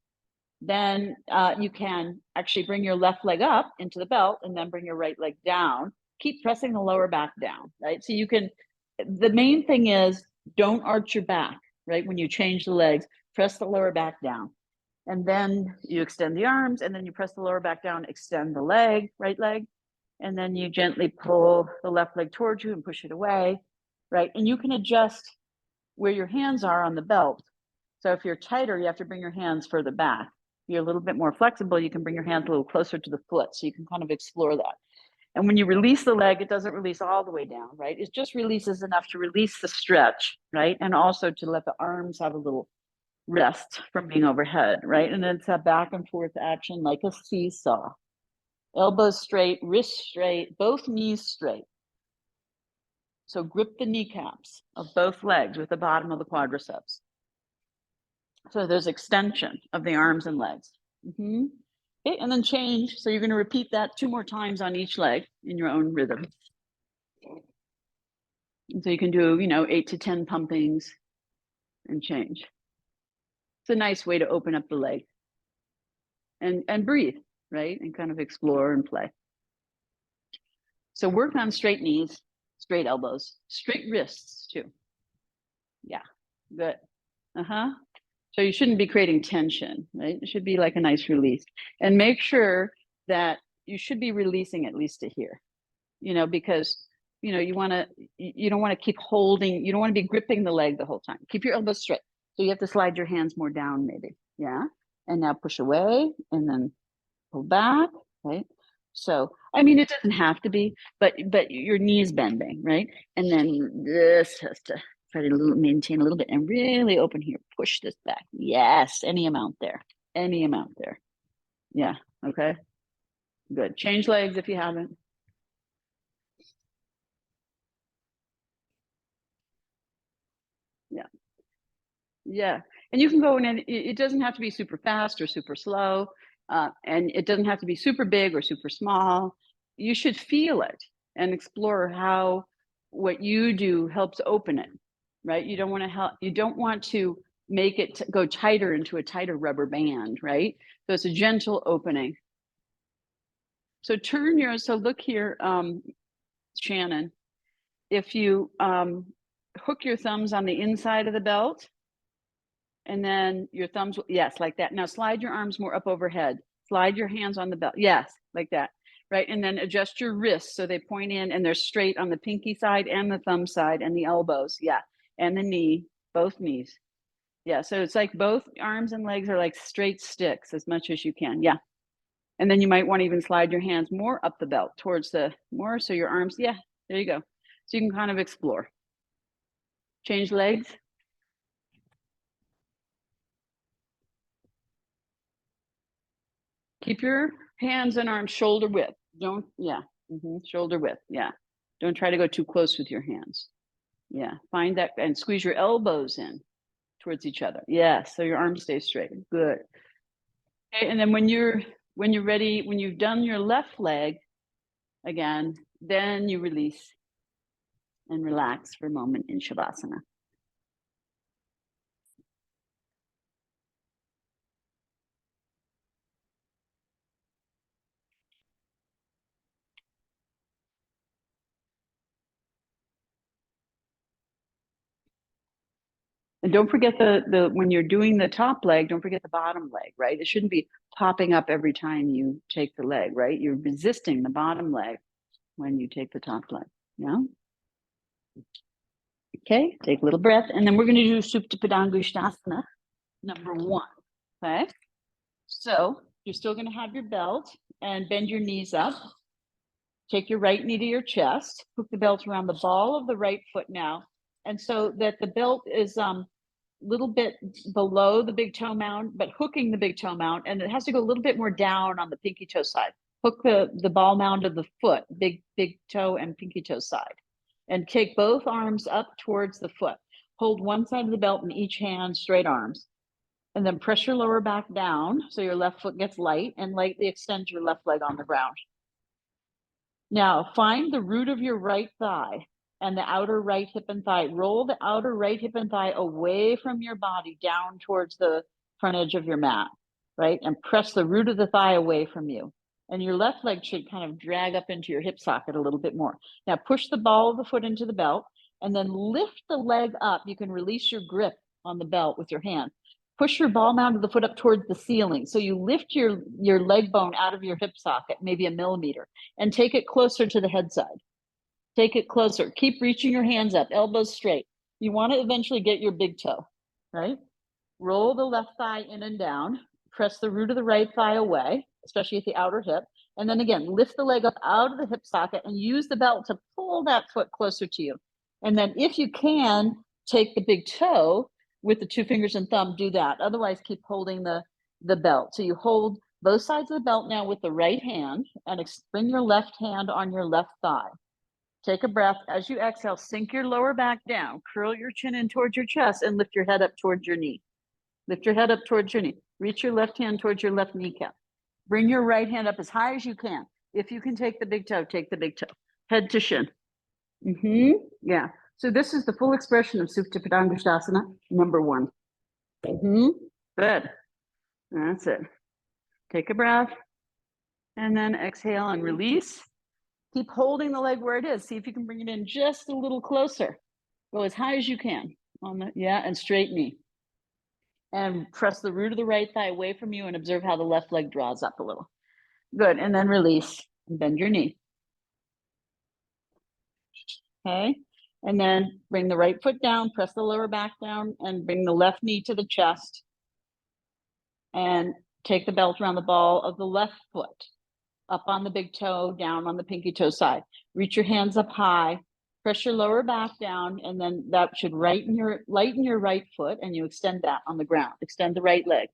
Then you can actually bring your left leg up into the belt and then bring your right leg down. Keep pressing the lower back down, right? So you can, the main thing is don't arch your back, right? When you change the legs, press the lower back down. And then you extend the arms and then you press the lower back down, extend the leg, right leg. And then you gently pull the left leg towards you and push it away, right? And you can adjust where your hands are on the belt. So if you're tighter, you have to bring your hands further back. If you're a little bit more flexible, you can bring your hands a little closer to the foot. So you can kind of explore that. And when you release the leg, it doesn't release all the way down, right? It just releases enough to release the stretch, right? And also to let the arms have a little rest from being overhead, right? And it's a back and forth action like a seesaw. Elbows straight, wrists straight, both knees straight. So grip the kneecaps of both legs with the bottom of the quadriceps. So there's extension of the arms and legs. Okay, and then change. So you're going to repeat that 2 more times on each leg in your own rhythm. And so you can do, 8 to 10 pumpings and change. It's a nice way to open up the leg and breathe, right? And kind of explore and play. So work on straight knees, straight elbows, straight wrists too. Yeah, good. So you shouldn't be creating tension, right? It should be like a nice release. And make sure that you should be releasing at least to here, because, you don't want to keep holding, you don't want to be gripping the leg the whole time. Keep your elbows straight. So you have to slide your hands more down maybe. Yeah. And now push away and then pull back, right? So, I mean, it doesn't have to be, but your knees bending, right? And then this has to try to maintain a little bit and really open here. Push this back. Yes, any amount there. Yeah, okay. Good. Change legs if you haven't. Yeah. And you can go in and it doesn't have to be super fast or super slow. And it doesn't have to be super big or super small. You should feel it and explore how what you do helps open it, right? You don't want to make it go tighter into a tighter rubber band, right? So it's a gentle opening. So look here, Shannon, if you hook your thumbs on the inside of the belt, and then your thumbs, yes, like that. Now slide your arms more up overhead. Slide your hands on the belt. Yes, like that. Right. And then adjust your wrists so they point in and they're straight on the pinky side and the thumb side and the elbows. Yeah. And the knee, both knees. Yeah. So it's like both arms and legs are like straight sticks as much as you can. Yeah. And then you might want to even slide your hands more up the belt towards more. So your arms, yeah, there you go. So you can kind of explore. Change legs. Keep your hands and arms shoulder width. Shoulder width. Yeah. Don't try to go too close with your hands. Yeah. Find that and squeeze your elbows in towards each other. Yeah. So your arms stay straight. Good. Okay. And then when you're ready, when you've done your left leg again, then you release and relax for a moment in Shavasana. And don't forget the when you're doing the top leg, don't forget the bottom leg, right? It shouldn't be popping up every time you take the leg, right? You're resisting the bottom leg when you take the top leg. Yeah. Okay, take a little breath, and then we're going to do Supta Padangusthasana number 1. Okay. So you're still going to have your belt and bend your knees up. Take your right knee to your chest. Hook the belt around the ball of the right foot now And so that the belt is little bit below the big toe mount, but hooking the big toe mount, and it has to go a little bit more down on the pinky toe side. Hook the ball mound of the foot, big toe and pinky toe side, and take both arms up towards the foot. Hold one side of the belt in each hand, straight arms, and then press your lower back down so your left foot gets light, and lightly extend your left leg on the ground. Now find the root of your right thigh and the outer right hip and thigh. Roll the outer right hip and thigh away from your body down towards the front edge of your mat, right? And press the root of the thigh away from you. And your left leg should kind of drag up into your hip socket a little bit more. Now push the ball of the foot into the belt and then lift the leg up. You can release your grip on the belt with your hand. Push your ball mound of the foot up towards the ceiling. So you lift your leg bone out of your hip socket, maybe a millimeter, and take it closer to the head side. Take it closer. Keep reaching your hands up, elbows straight. You want to eventually get your big toe, right? Roll the left thigh in and down. Press the root of the right thigh away, especially at the outer hip. And then again, lift the leg up out of the hip socket and use the belt to pull that foot closer to you. And then if you can, take the big toe with the 2 fingers and thumb, do that. Otherwise, keep holding the belt. So you hold both sides of the belt now with the right hand and bring your left hand on your left thigh. Take a breath. As you exhale, sink your lower back down, curl your chin in towards your chest, and lift your head up towards your knee. Lift your head up towards your knee. Reach your left hand towards your left kneecap. Bring your right hand up as high as you can. If you can take the big toe, take the big toe. Head to shin. Yeah. So this is the full expression of Supta Padangusthasana, number 1. Good. That's it. Take a breath. And then exhale and release. Keep holding the leg where it is. See if you can bring it in just a little closer. Go as high as you can. And straight knee. And press the root of the right thigh away from you and observe how the left leg draws up a little. Good. And then release and bend your knee. Okay. And then bring the right foot down, press the lower back down, and bring the left knee to the chest. And take the belt around the ball of the left foot, up on the big toe, down on the pinky toe side. Reach your hands up high, press your lower back down, and then that should lighten your right foot, and you extend that on the ground. Extend the right leg.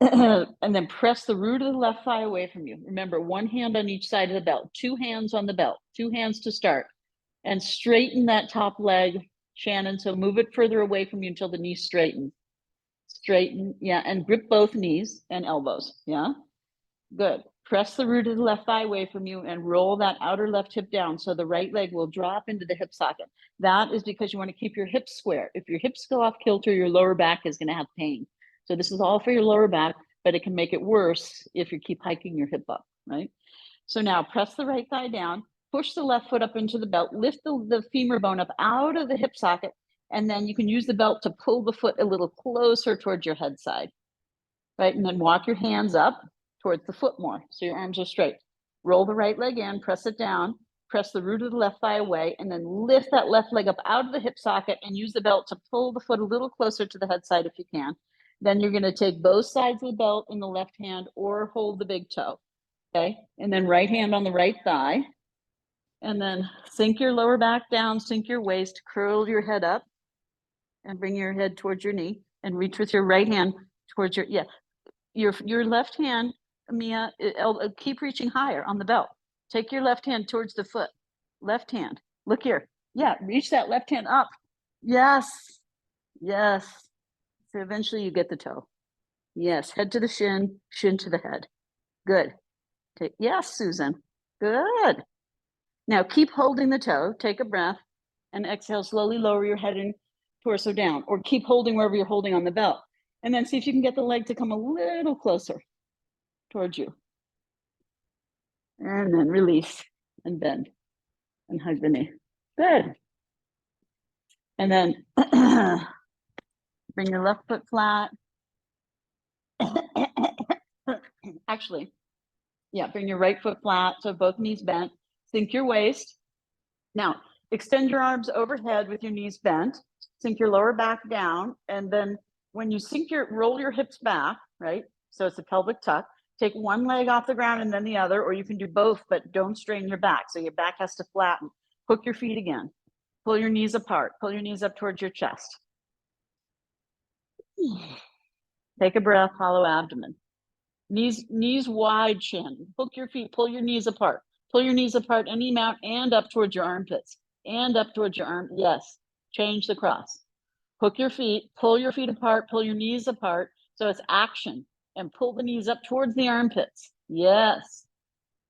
And then press the root of the left thigh away from you. Remember, 1 hand on each side of the belt, 2 hands on the belt, 2 hands to start. And straighten that top leg, Shannon. So move it further away from you until the knee straightens. Straighten, yeah, and grip both knees and elbows, yeah? Good. Press the root of the left thigh away from you and roll that outer left hip down so the right leg will drop into the hip socket. That is because you want to keep your hips square. If your hips go off kilter, your lower back is going to have pain. So this is all for your lower back, but it can make it worse if you keep hiking your hip up, right? So now press the right thigh down, push the left foot up into the belt, lift the femur bone up out of the hip socket, and then you can use the belt to pull the foot a little closer towards your head side, right? And then walk your hands up towards the foot more, so your arms are straight. Roll the right leg in, press it down, press the root of the left thigh away, and then lift that left leg up out of the hip socket and use the belt to pull the foot a little closer to the head side if you can. Then you're going to take both sides of the belt in the left hand or hold the big toe, okay? And then right hand on the right thigh. And then sink your lower back down, sink your waist, curl your head up, and bring your head towards your knee, and reach with your right hand towards your left hand, Mia, keep reaching higher on the belt. Take your left hand towards the foot. Left hand. Look here. Yeah, reach that left hand up. Yes. Yes. So eventually you get the toe. Yes, head to the shin, shin to the head. Good. Yes, Susan. Good. Now keep holding the toe. Take a breath and exhale. Slowly lower your head and torso down, or keep holding wherever you're holding on the belt. And then see if you can get the leg to come a little closer towards you. And then release and bend and hug the knee. Good. And then bring your left foot flat. Actually, yeah, bring your right foot flat, so both knees bent. Sink your waist. Now, extend your arms overhead with your knees bent. Sink your lower back down. And then when you roll your hips back, right? So it's a pelvic tuck. Take one leg off the ground and then the other, or you can do both, but don't strain your back. So your back has to flatten. Hook your feet again. Pull your knees apart. Pull your knees up towards your chest. Take a breath, hollow abdomen. Knees wide, chin. Hook your feet, pull your knees apart. Pull your knees apart any amount and up towards your armpits. And up towards your arm. Yes. Change the cross. Hook your feet, pull your feet apart, pull your knees apart. So it's action. And pull the knees up towards the armpits. Yes.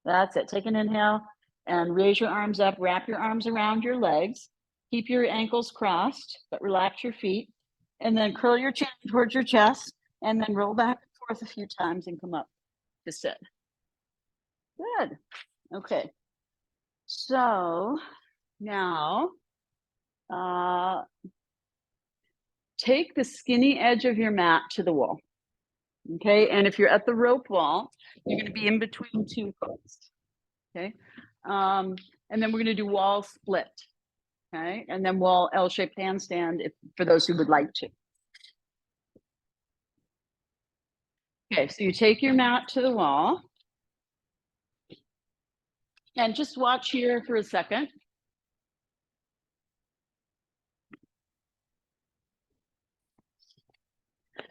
That's it. Take an inhale and raise your arms up. Wrap your arms around your legs. Keep your ankles crossed, but relax your feet. And then curl your chin towards your chest. And then roll back and forth a few times and come up to sit. Good. Okay. So now take the skinny edge of your mat to the wall. Okay. And if you're at the rope wall, you're going to be in between two posts. Okay. And then we're going to do wall split. Okay. And then wall L-shaped handstand for those who would like to. Okay. So you take your mat to the wall. And just watch here for a second.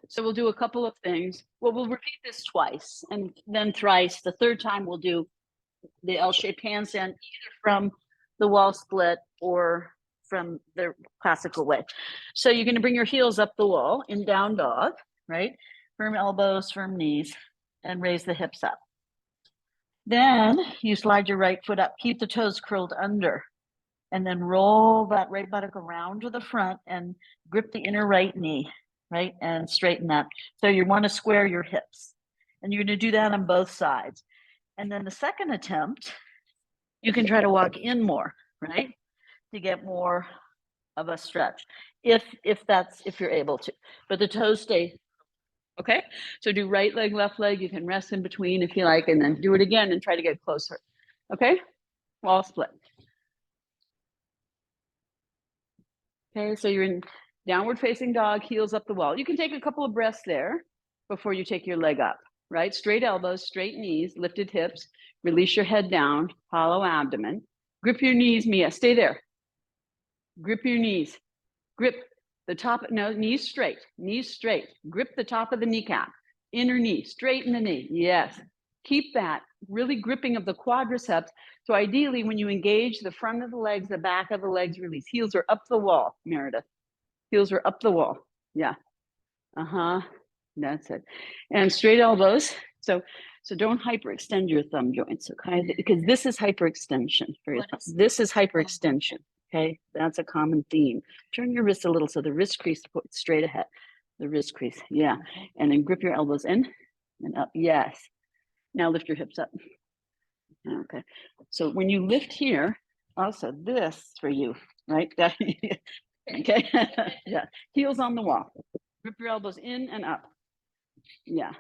So we'll do a couple of things. Well, we'll repeat this twice and then thrice. The third time we'll do the L-shaped handstand either from the wall split or from the classical way. So you're going to bring your heels up the wall in down dog, right? Firm elbows, firm knees, and raise the hips up. Then you slide your right foot up, keep the toes curled under, and then roll that right buttock around to the front and grip the inner right knee, right? And straighten that. So you want to square your hips. And you're going to do that on both sides. And then the second attempt, you can try to walk in more, right? To get more of a stretch, if you're able to. But the toes stay. Okay, so do right leg, left leg. You can rest in between if you like, and then do it again and try to get closer. Okay, wall split. Okay, so you're in downward facing dog, heels up the wall. You can take a couple of breaths there before you take your leg up, right? Straight elbows, straight knees, lifted hips. Release your head down, hollow abdomen. Grip your knees, Mia. Stay there. Grip your knees. Grip the top, no, knees straight, grip the top of the kneecap, inner knee, straighten the knee, yes. Keep that really gripping of the quadriceps. So ideally when you engage the front of the legs, the back of the legs release. Heels are up the wall, Meredith. Heels are up the wall, yeah. That's it. And straight elbows. So don't hyperextend your thumb joints, okay? Because this is hyperextension. This is hyperextension. Okay, that's a common theme. Turn your wrist a little so the wrist crease straight ahead. The wrist crease, yeah. And then grip your elbows in and up, yes. Now lift your hips up. Okay, so when you lift here, also this for you, right? Okay, yeah. Heels on the wall. Grip your elbows in and up. Yeah.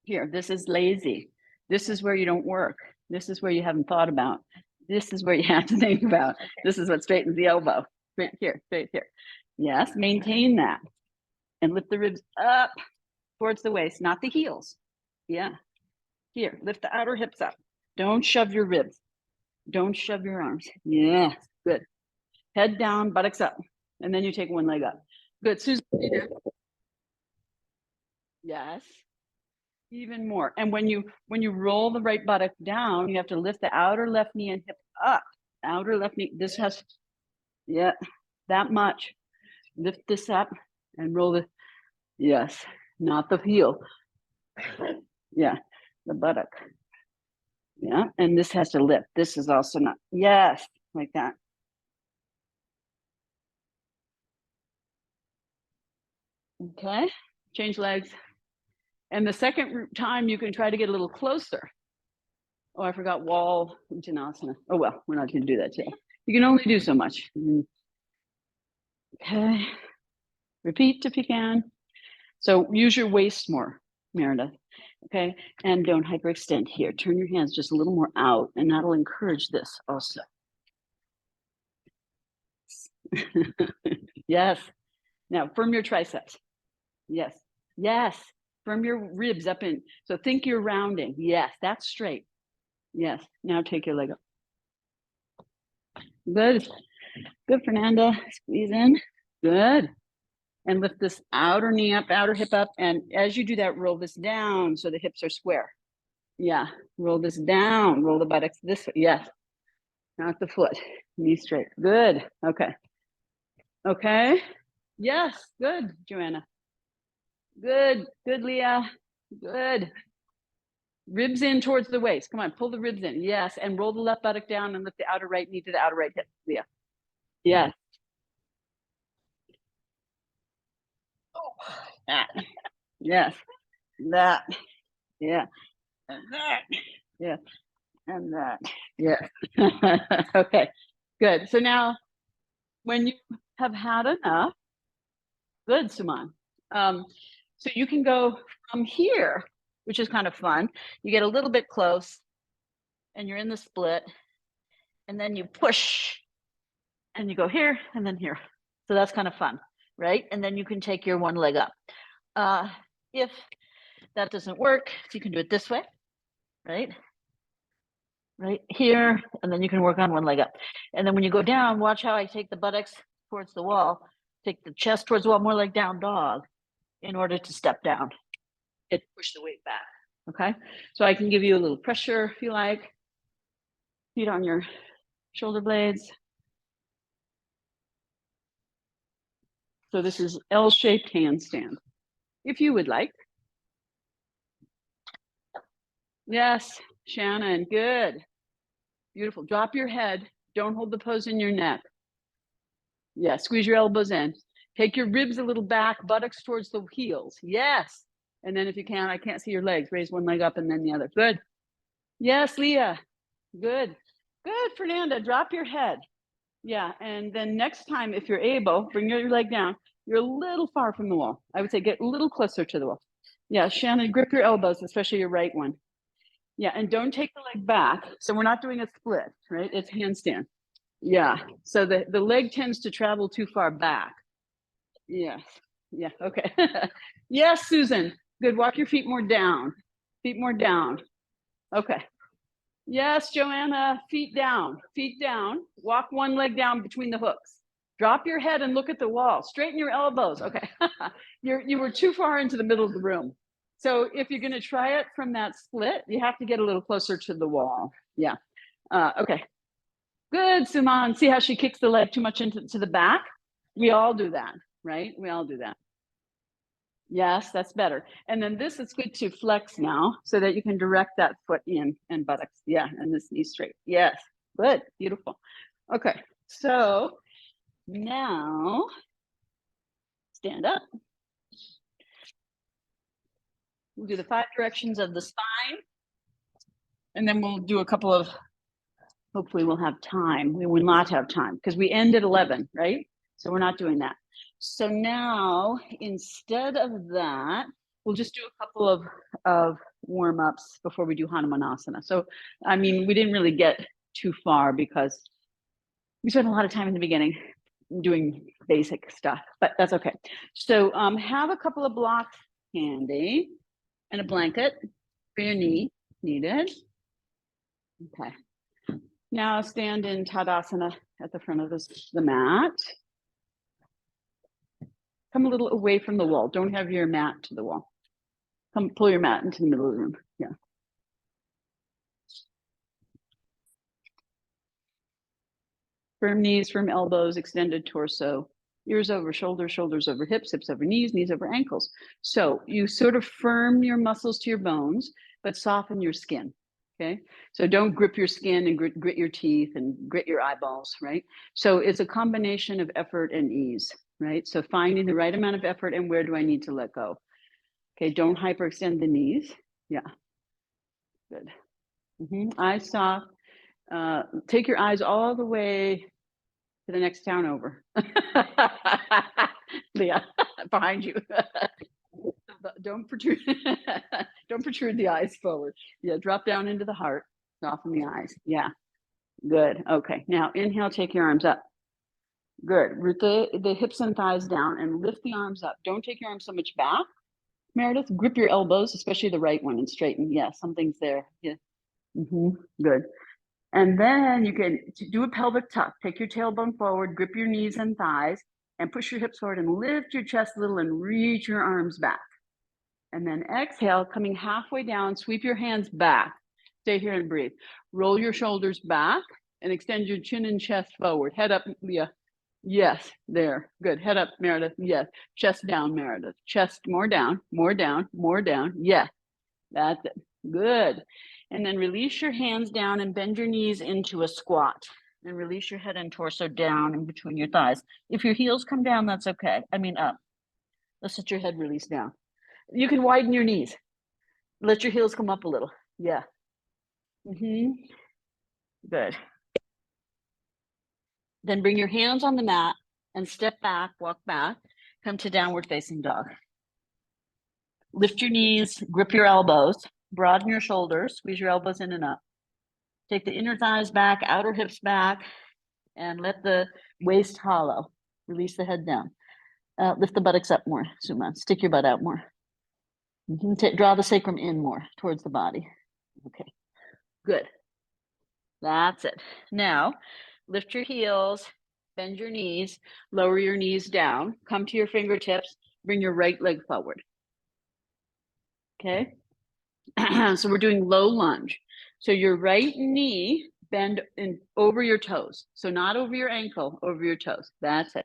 Here, this is lazy. This is where you don't work. This is where you haven't thought about. This is where you have to think about. This is what straightens the elbow. Straight here, straight here. Yes, maintain that. And lift the ribs up towards the waist, not the heels. Yeah. Here, lift the outer hips up. Don't shove your ribs. Don't shove your arms. Yeah, good. Head down, buttocks up. And then you take one leg up. Good. Susan, yes. Even more. And when you roll the right buttock down, you have to lift the outer left knee and hip up. Outer left knee. This has, yeah, that much. Lift this up and roll the, yes, not the heel. Yeah, the buttock. Yeah, and this has to lift. This is also not, yes, like that. Okay, change legs. And the second time you can try to get a little closer. Oh, I forgot wall Hanumanasana. Oh, well, we're not going to do that today. You can only do so much. Okay. Repeat if you can. So use your waist more, Meredith. Okay. And don't hyperextend here. Turn your hands just a little more out, and that'll encourage this also. Yes. Now, firm your triceps. Yes. Yes. Firm your ribs up in. So think you're rounding. Yes. That's straight. Yes. Now take your leg up. Good. Good, Fernanda. Squeeze in. Good. And lift this outer knee up, outer hip up. And as you do that, roll this down so the hips are square. Yeah. Roll this down. Roll the buttocks this way. Yes. Not the foot. Knee straight. Good. Okay. Okay. Yes. Good, Joanna. Good. Good, Leah. Good. Ribs in towards the waist. Come on, pull the ribs in. Yes. And roll the left buttock down and lift the outer right knee to the outer right hip. Leah. Yes. That. Yes. That. Yeah. And that. Yeah. And that. Yeah. Okay. Good. So now, when you have had enough, good, Suman. So you can go from here, which is kind of fun. You get a little bit close, and you're in the split, and then you push, and you go here, and then here. So that's kind of fun, right? And then you can take your one leg up. If that doesn't work, you can do it this way, right? Right here, and then you can work on one leg up. And then when you go down, watch how I take the buttocks towards the wall, take the chest towards the wall, more like down dog, in order to step down and push the weight back. Okay, so I can give you a little pressure if you like. Feet on your shoulder blades. So this is L-shaped handstand, if you would like. Yes, Shannon, good. Beautiful. Drop your head. Don't hold the pose in your neck. Yeah, squeeze your elbows in. Take your ribs a little back, buttocks towards the heels. Yes. And then if you can, I can't see your legs. Raise one leg up and then the other. Good. Yes, Leah. Good. Good, Fernanda. Drop your head. Yeah. And then next time, if you're able, bring your leg down. You're a little far from the wall. I would say get a little closer to the wall. Yeah, Shannon, grip your elbows, especially your right one. Yeah, and don't take the leg back. So we're not doing a split, right? It's handstand. Yeah, so the leg tends to travel too far back. Yes, yeah, okay. Yes, Susan, good. Walk your feet more down. Feet more down. Okay. Yes, Joanna, feet down. Feet down. Walk one leg down between the hooks. Drop your head and look at the wall. Straighten your elbows. Okay. You were too far into the middle of the room. So if you're going to try it from that split, you have to get a little closer to the wall. Yeah. Okay. Good, Suman. See how she kicks the leg too much into the back? We all do that, right? We all do that. Yes, that's better. And then this is good to flex now so that you can direct that foot in and buttocks. Yeah, and this knee straight. Yes, good, beautiful. Okay, so now stand up. We'll do the 5 directions of the spine. And then we'll do a couple of, hopefully we'll have time. We will not have time because we end at 11, right? So we're not doing that. So now, instead of that, we'll just do a couple of warm-ups before we do Hanumanasana. So, I mean, we didn't really get too far because we spent a lot of time in the beginning doing basic stuff, but that's okay. So have a couple of blocks handy and a blanket for your knee needed. Okay. Now stand in Tadasana at the front of the mat. Come a little away from the wall. Don't have your mat to the wall. Come pull your mat into the middle of the room. Yeah. Firm knees, firm elbows, extended torso, ears over shoulders, shoulders over hips, hips over knees, knees over ankles. So you sort of firm your muscles to your bones, but soften your skin. Okay. So don't grip your skin and grit your teeth and grit your eyeballs, right? So it's a combination of effort and ease, right? So finding the right amount of effort and where do I need to let go? Okay, don't hyperextend the knees. Yeah, good. Eyes soft. Take your eyes all the way to the next town over. Leah, behind you. Don't protrude, don't protrude the eyes forward. Yeah, drop down into the heart, soften the eyes. Yeah, good. Okay, now inhale, take your arms up. Good. Root the hips and thighs down and lift the arms up. Don't take your arms so much back. Meredith, grip your elbows, especially the right one, and straighten. Yeah, something's there. Yeah. Good. And then you can do a pelvic tuck. Take your tailbone forward, grip your knees and thighs, and push your hips forward and lift your chest a little and reach your arms back. And then exhale, coming halfway down, sweep your hands back. Stay here and breathe. Roll your shoulders back and extend your chin and chest forward. Head up, Leah. Yes, there. Good. Head up, Meredith. Yes. Chest down, Meredith. Chest more down, more down, more down. Yes. That's it. Good. And then release your hands down and bend your knees into a squat. And release your head and torso down in between your thighs. If your heels come down, that's okay. I mean up. Let's let your head release down. You can widen your knees. Let your heels come up a little. Yeah. Good. Then bring your hands on the mat and step back, walk back, come to downward facing dog. Lift your knees, grip your elbows, broaden your shoulders, squeeze your elbows in and up. Take the inner thighs back, outer hips back, and let the waist hollow. Release the head down. Lift the buttocks up more, Suma. Stick your butt out more. Draw the sacrum in more towards the body. Okay, good. That's it. Now, lift your heels, bend your knees, lower your knees down, come to your fingertips, bring your right leg forward. Okay, so we're doing low lunge. So your right knee bend in over your toes. So not over your ankle, over your toes. That's it.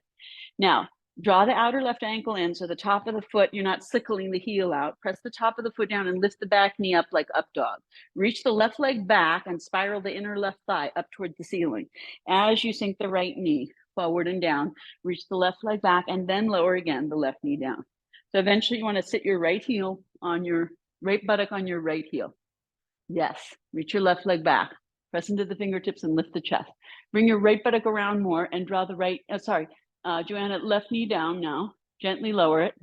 Now, draw the outer left ankle in, so the top of the foot, you're not sickling the heel out. Press the top of the foot down and lift the back knee up like up dog. Reach the left leg back and spiral the inner left thigh up toward the ceiling. As you sink the right knee forward and down, reach the left leg back and then lower again the left knee down. So eventually you want to sit your right heel on your right buttock on your right heel. Yes, reach your left leg back. Press into the fingertips and lift the chest. Bring your right buttock around more and draw the right, Joanna, left knee down now. Gently lower it.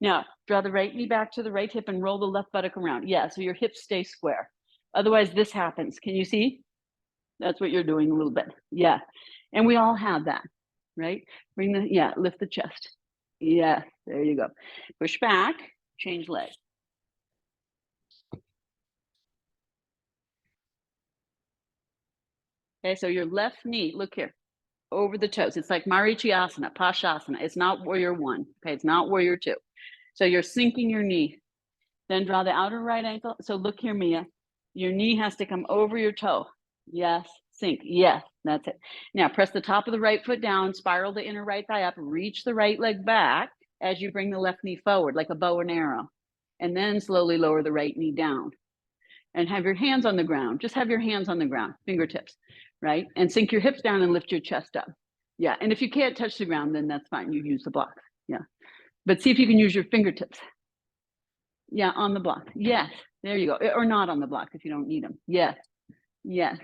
Now, draw the right knee back to the right hip and roll the left buttock around. Yeah, so your hips stay square. Otherwise, this happens. Can you see? That's what you're doing a little bit. Yeah, and we all have that, right? Lift the chest. Yeah, there you go. Push back, change leg. Okay, so your left knee, look here, over the toes. It's like Marichiyasana, Pashasana. It's not warrior one, okay? It's not warrior two. So you're sinking your knee. Then draw the outer right ankle. So look here, Mia. Your knee has to come over your toe. Yes, sink. Yes, that's it. Now press the top of the right foot down, spiral the inner right thigh up, reach the right leg back as you bring the left knee forward like a bow and arrow. And then slowly lower the right knee down. And have your hands on the ground. Just have your hands on the ground, fingertips, right? And sink your hips down and lift your chest up. Yeah, and if you can't touch the ground, then that's fine. You use the block. Yeah, but see if you can use your fingertips. Yeah, on the block. Yes, there you go. Or not on the block if you don't need them. Yes, yes.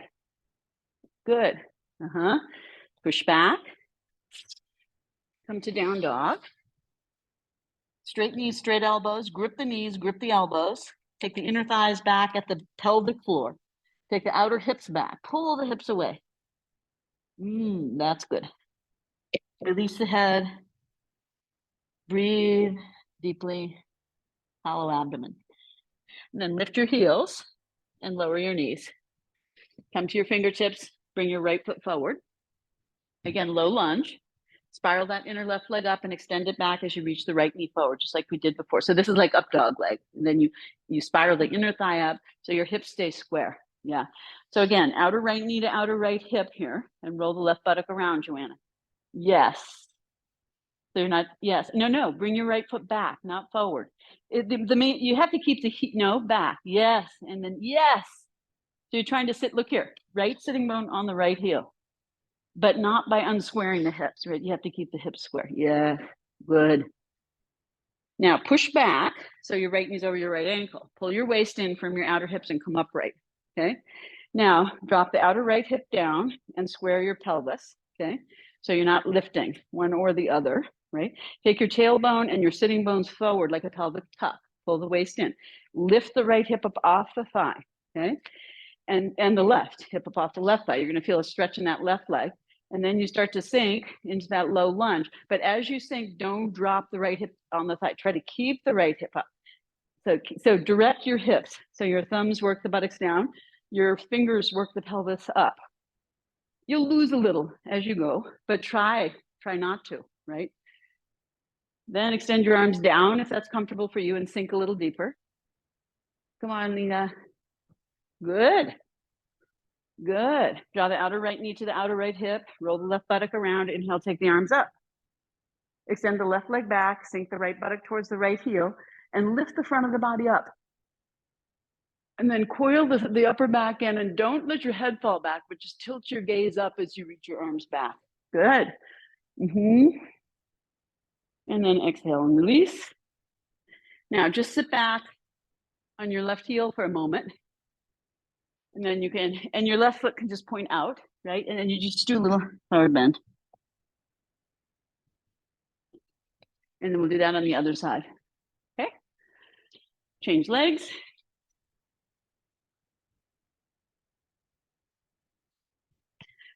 Good. Push back. Come to down dog. Straight knees, straight elbows. Grip the knees, grip the elbows. Take the inner thighs back at the pelvic floor. Take the outer hips back. Pull the hips away. That's good. Release the head. Breathe deeply. Hollow abdomen. And then lift your heels and lower your knees. Come to your fingertips. Bring your right foot forward. Again, low lunge. Spiral that inner left leg up and extend it back as you reach the right knee forward, just like we did before. So this is like up dog leg. And then you spiral the inner thigh up so your hips stay square. Yeah. So again, outer right knee to outer right hip here and roll the left buttock around, Joanna. Yes. So you're not, yes. No, bring your right foot back, not forward. You have to keep the back. Yes. And then yes. So you're trying to sit, look here, right sitting bone on the right heel. But not by unsquaring the hips, right? You have to keep the hips square. Yeah, good. Now push back. So your right knee's over your right ankle. Pull your waist in from your outer hips and come upright, okay? Now drop the outer right hip down and square your pelvis, okay? So you're not lifting one or the other, right? Take your tailbone and your sitting bones forward like a pelvic tuck. Pull the waist in. Lift the right hip up off the thigh, okay? And the left hip up off the left thigh. You're gonna feel a stretch in that left leg. And then you start to sink into that low lunge. But as you sink, don't drop the right hip on the thigh. Try to keep the right hip up. So direct your hips. So your thumbs work the buttocks down. your fingers work the pelvis up. You'll lose a little as you go, but try not to, right? Then extend your arms down if that's comfortable for you and sink a little deeper. Come on, Lena. Good. Good. Draw the outer right knee to the outer right hip. Roll the left buttock around. Inhale, take the arms up. Extend the left leg back. Sink the right buttock towards the right heel and lift the front of the body up. And then coil the upper back in and don't let your head fall back, but just tilt your gaze up as you reach your arms back. Good. And then exhale and release. Now just sit back on your left heel for a moment. And then you can, and your left foot can just point out, right? And then you just do a little forward bend. And then we'll do that on the other side. Okay? Change legs.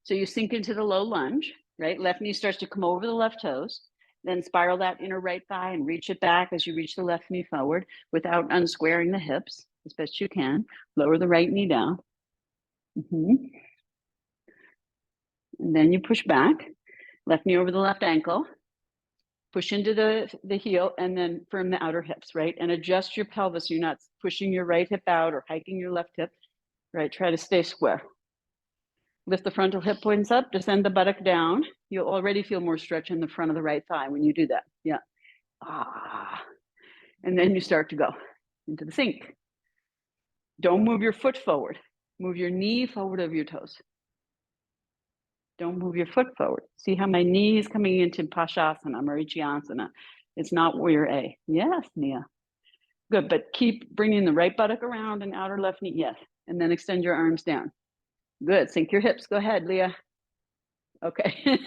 So you sink into the low lunge, right? Left knee starts to come over the left toes. Then spiral that inner right thigh and reach it back as you reach the left knee forward without unsquaring the hips as best you can. Lower the right knee down. And then you push back. Left knee over the left ankle. Push into the heel and then firm the outer hips, right? And adjust your pelvis so you're not pushing your right hip out or hiking your left hip, right? Try to stay square. Lift the frontal hip points up, descend the buttock down. You'll already feel more stretch in the front of the right thigh when you do that. Yeah. And then you start to go into the sink. Don't move your foot forward. Move your knee forward of your toes. Don't move your foot forward. See how my knee is coming into Pashasana, Marichyasana. It's not warrior A. Yes, Nia. Good, but keep bringing the right buttock around and outer left knee. Yes, and then extend your arms down. Good, sink your hips. Go ahead, Leah. Okay.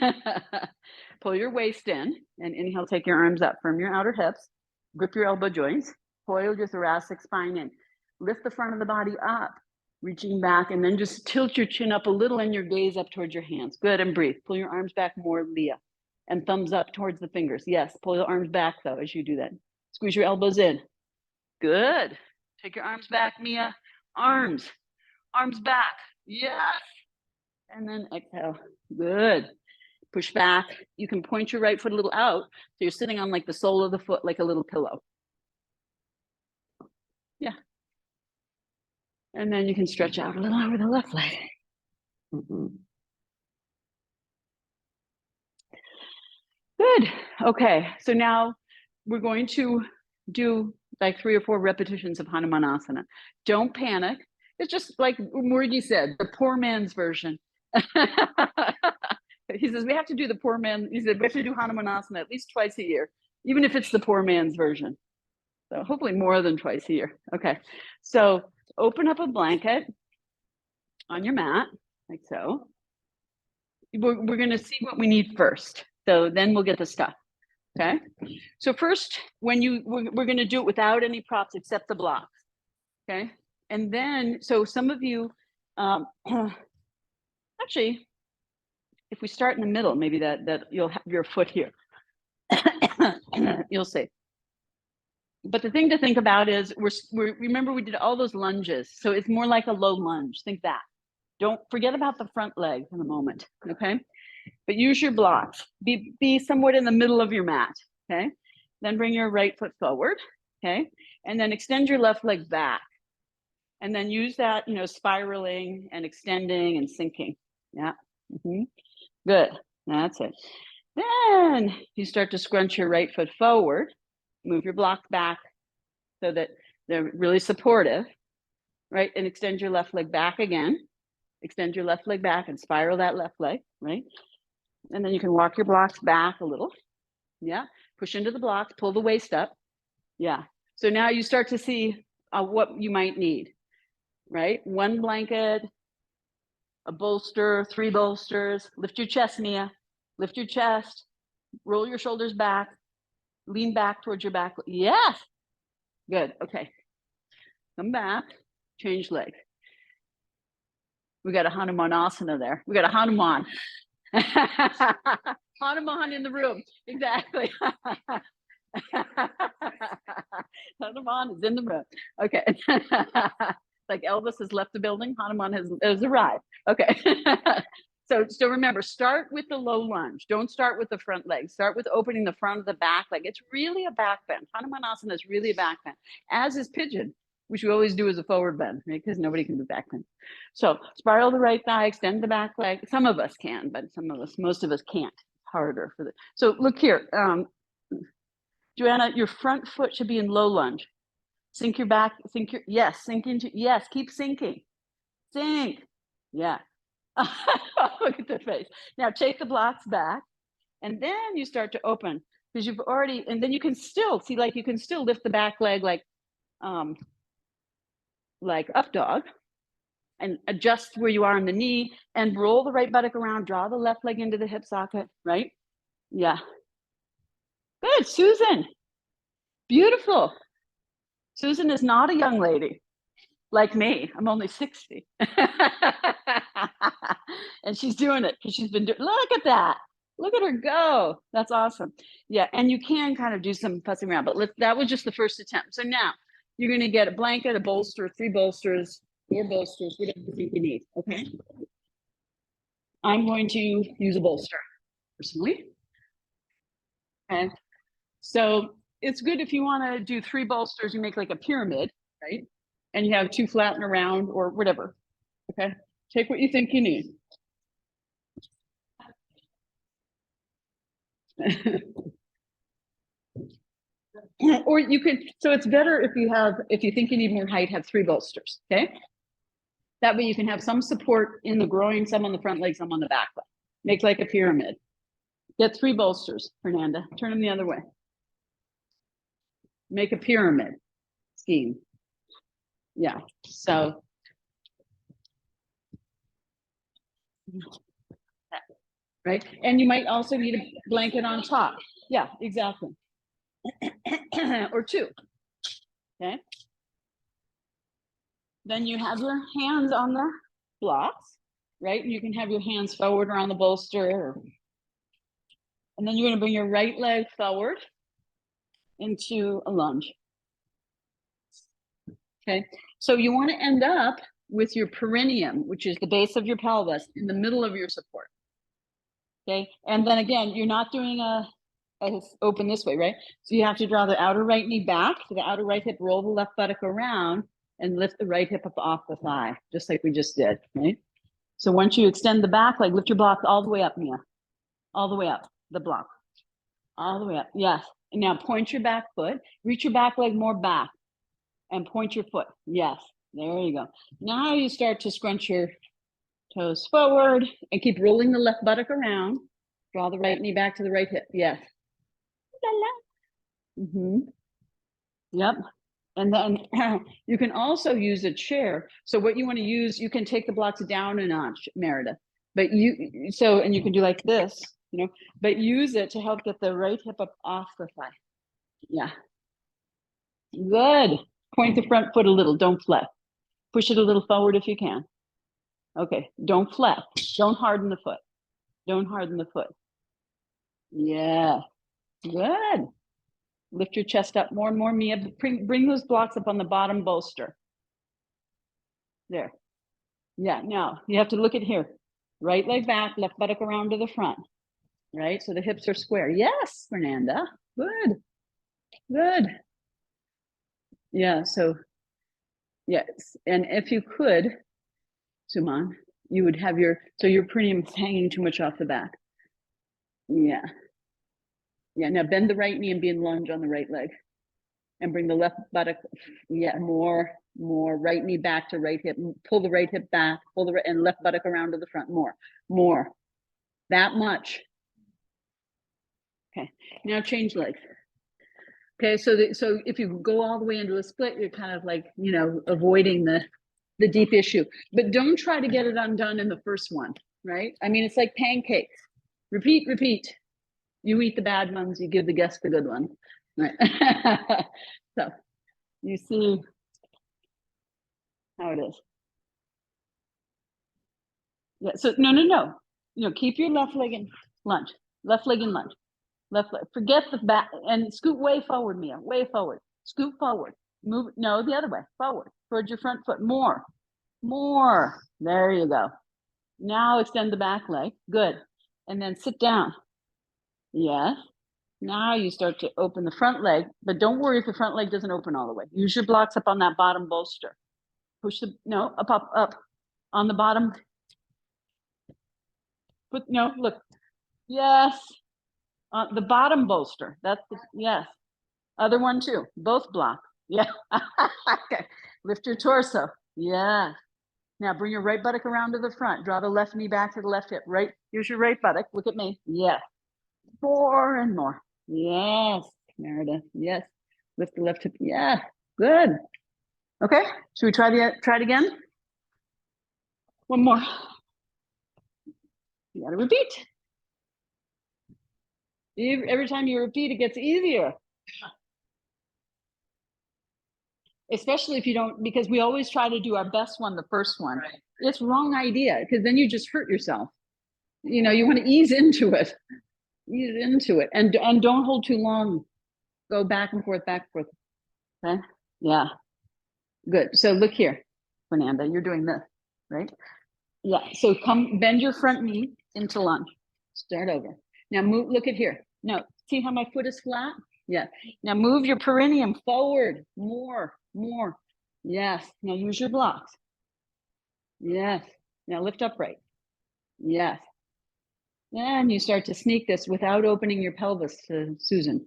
Pull your waist in and inhale, take your arms up. Firm your outer hips. Grip your elbow joints. Coil your thoracic spine in. Lift the front of the body up, reaching back, and then just tilt your chin up a little and your gaze up towards your hands. Good, and breathe. Pull your arms back more, Leah. And thumbs up towards the fingers. Yes, pull your arms back, though, as you do that. Squeeze your elbows in. Good. Take your arms back, Mia. Arms back. Yes. And then exhale. Good. Push back. You can point your right foot a little out. So you're sitting on like the sole of the foot, like a little pillow. Yeah. And then you can stretch out a little over the left leg. Good. Okay. So now we're going to do like 3 or 4 repetitions of Hanumanasana. Don't panic. It's just like Morgie said, the poor man's version. He says, we have to do the poor man. He said, we have to do Hanumanasana at least twice a year, even if it's the poor man's version. So hopefully more than twice a year. Okay. So open up a blanket on your mat, like so. We're going to see what we need first. So then we'll get the stuff. Okay. So first, we're going to do it without any props except the blocks. Okay. And then, so some of you, actually, if we start in the middle, maybe that you'll have your foot here. You'll see. But the thing to think about is remember we did all those lunges. So it's more like a low lunge. Think that. Don't forget about the front leg in a moment. Okay. But use your blocks. Be somewhat in the middle of your mat. Okay. Then bring your right foot forward. Okay. And then extend your left leg back. And then use that, spiraling and extending and sinking. Yeah. Good. That's it. Then you start to scrunch your right foot forward. Move your block back so that they're really supportive, right? And extend your left leg back again. Extend your left leg back and spiral that left leg, right? And then you can walk your blocks back a little. Yeah. Push into the blocks, pull the waist up. Yeah. So now you start to see what you might need, right? 1 blanket, a bolster, 3 bolsters. Lift your chest, Mia. Lift your chest. Roll your shoulders back. Lean back towards your back. Yes. Good. Okay. Come back. Change legs. We got a Hanumanasana there. We got a Hanuman. Hanuman in the room. Exactly. Hanuman is in the room. Okay. Like Elvis has left the building, Hanuman has arrived. Okay. So remember, start with the low lunge. Don't start with the front leg. Start with opening the front of the back leg. It's really a back bend. Hanumanasana is really a back bend, as is pigeon, which we always do as a forward bend, right? Because nobody can do back bend. So spiral the right thigh, extend the back leg. Some of us can, but most of us can't. It's harder for the. So look here, Joanna, your front foot should be in low lunge. Sink your back, yes, sink into, yes, keep sinking. Sink, yeah. Look at the face. Now take the blocks back, and then you start to open because you've already, and then you can still see, like you can still lift the back leg like up dog, and adjust where you are on the knee, and roll the right buttock around. Draw the left leg into the hip socket. Right? Yeah. Good, Susan. Beautiful. Susan is not a young lady. Like me, I'm only 60. And she's doing it because she's been doing, look at that. Look at her go. That's awesome. Yeah, and you can kind of do some fussing around, but that was just the first attempt. So now you're going to get a blanket, a bolster, 3 bolsters, 4 bolsters, whatever you think you need, okay? I'm going to use a bolster, personally. And so it's good if you want to do 3 bolsters, you make like a pyramid, right? And you have 2 flatten around or whatever. Okay, take what you think you need. Or you can, so it's better if you think you need more height, have 3 bolsters. Okay, that way you can have some support in the groin, some on the front leg, some on the back leg. Make like a pyramid. Get 3 bolsters, Fernanda. Turn them the other way. Make a pyramid scheme. Yeah, so right, and you might also need a blanket on top. Yeah, exactly. Or 2. Okay, then you have your hands on the blocks, right? You can have your hands forward or on the bolster, and then you're going to bring your right leg forward into a lunge. Okay, so you want to end up with your perineum, which is the base of your pelvis, in the middle of your support. Okay, and then again, you're not doing a open this way, right? So you have to draw the outer right knee back to the outer right hip, roll the left buttock around, and lift the right hip up off the thigh, just like we just did, right? So once you extend the back leg, lift your block all the way up, Mia. All the way up, the block. All the way up, yes. And now point your back foot, reach your back leg more back, and point your foot. Yes, there you go. Now you start to scrunch your toes forward and keep rolling the left buttock around. Draw the right knee back to the right hip, yes. Mm-hmm. Yep. And then you can also use a chair. So what you want to use, you can take the blocks down a notch, Meredith. But and you can do like this, but use it to help get the right hip up off the thigh. Yeah. Good. Point the front foot a little, don't flex. Push it a little forward if you can. Okay, don't flex. Don't harden the foot. Don't harden the foot. Yeah. Good. Lift your chest up more and more, Mia. Bring those blocks up on the bottom bolster. There. Yeah, now you have to look at here. Right leg back, left buttock around to the front. Right, so the hips are square. Yes, Fernanda. Good. Good. Yeah, so yes. And if you could, Suman, you would have your perineum hanging too much off the back. Yeah. Yeah, now bend the right knee and be in lunge on the right leg. And bring the left buttock, yeah, more, right knee back to right hip, pull the right hip back, pull the right, and left buttock around to the front, more, that much. Okay, now change legs. Okay, so if you go all the way into a split, you're kind of like, avoiding the deep issue, but don't try to get it undone in the first one, right? I mean, it's like pancakes. Repeat. You eat the bad ones, you give the guest the good one. Right. So you see how it is. Yeah. So no. Keep your left leg in lunge. Left leg in lunge. Left leg. Forget the back and scoot way forward, Mia. Way forward. Scoot forward. Move, no, the other way, forward, towards your front foot, more. There you go. Now extend the back leg, good. And then sit down. Yes. Now you start to open the front leg, but don't worry if the front leg doesn't open all the way. Use your blocks up on that bottom bolster. Push the, no, up, on the bottom. No, look, yes, the bottom bolster, that's, yes. Other one too, both blocks, yeah. Okay, lift your torso, yeah. Now bring your right buttock around to the front, draw the left knee back to the left hip, right, here's your right buttock, look at me, yeah. More and more, yes, Meredith, yes. Lift the left hip, yeah, good. Okay, should we try it again? One more. You gotta repeat. Every time you repeat, it gets easier. Especially if you don't, because we always try to do our best one, the first one. Right. It's wrong idea, because then you just hurt yourself. You know, you want to ease into it. Ease into it. And don't hold too long. Go back and forth, Okay? Yeah. Good. So look here, Fernanda, you're doing this, right? Yeah. So bend your front knee into lunge. Start over. Now move, look at here. No, see how my foot is flat? Yeah. Now move your perineum forward. More. Yes. Now use your blocks. Yes. Now lift upright. Yes. And you start to sneak this without opening your pelvis to Susan.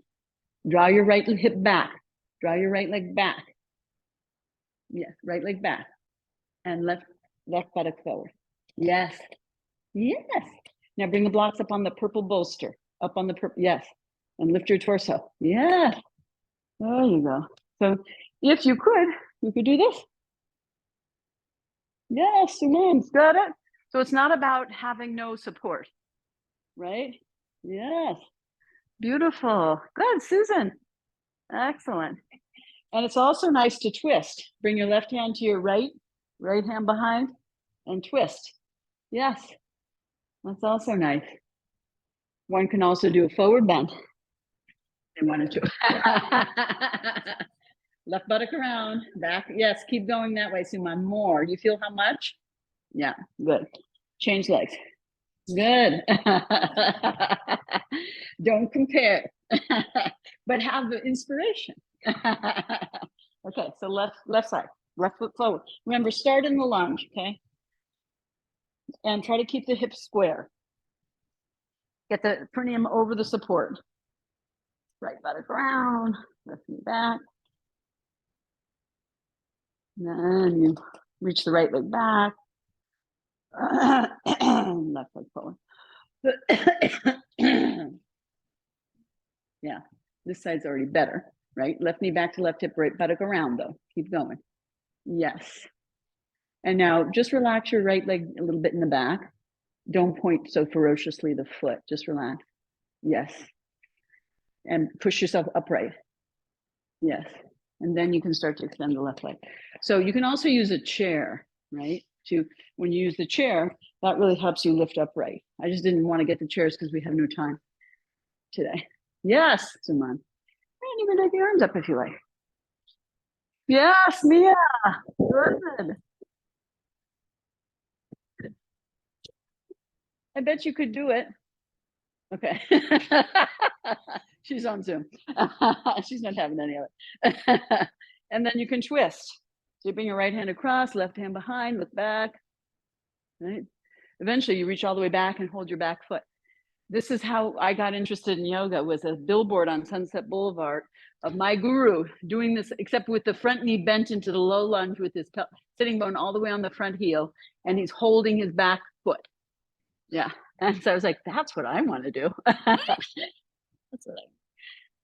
Draw your right hip back. Draw your right leg back. Yes, right leg back. And left buttock forward. Yes. Yes. Now bring the blocks up on the purple bolster. Up on the purple, yes. And lift your torso. Yeah. There you go. So if you could do this. Yes, Suman's got it. So it's not about having no support, right? Yes. Beautiful. Good, Susan. Excellent. And it's also nice to twist. Bring your left hand to your right hand behind, and twist. Yes. That's also nice. One can also do a forward bend. They wanted to. Left buttock around, back. Yes, keep going that way, Suman. More. You feel how much? Yeah, good. Change legs. Good. Don't compare, but have the inspiration. Okay, so left side, left foot forward. Remember, start in the lunge, okay? And try to keep the hips square. Get the perineum over the support. Right buttock around, left knee back. And then you reach the right leg back. Left leg forward. Yeah, this side's already better, right? Left knee back to left hip, right buttock around though. Keep going. Yes. And now just relax your right leg a little bit in the back. Don't point so ferociously the foot, just relax. Yes. And push yourself upright. Yes. And then you can start to extend the left leg. So you can also use a chair, right? When you use the chair, that really helps you lift upright. I just didn't want to get the chairs because we have no time today. Yes, Suman. And you can take the arms up if you like. Yes, Mia. Good. I bet you could do it. Okay. She's on Zoom. She's not having any of it. And then you can twist. So you bring your right hand across, left hand behind, look back. Right? Eventually you reach all the way back and hold your back foot. This is how I got interested in yoga, was a billboard on Sunset Boulevard of my guru doing this, except with the front knee bent into the low lunge with his sitting bone all the way on the front heel, and he's holding his back foot. Yeah. And so I was like, that's what I want to do. That's what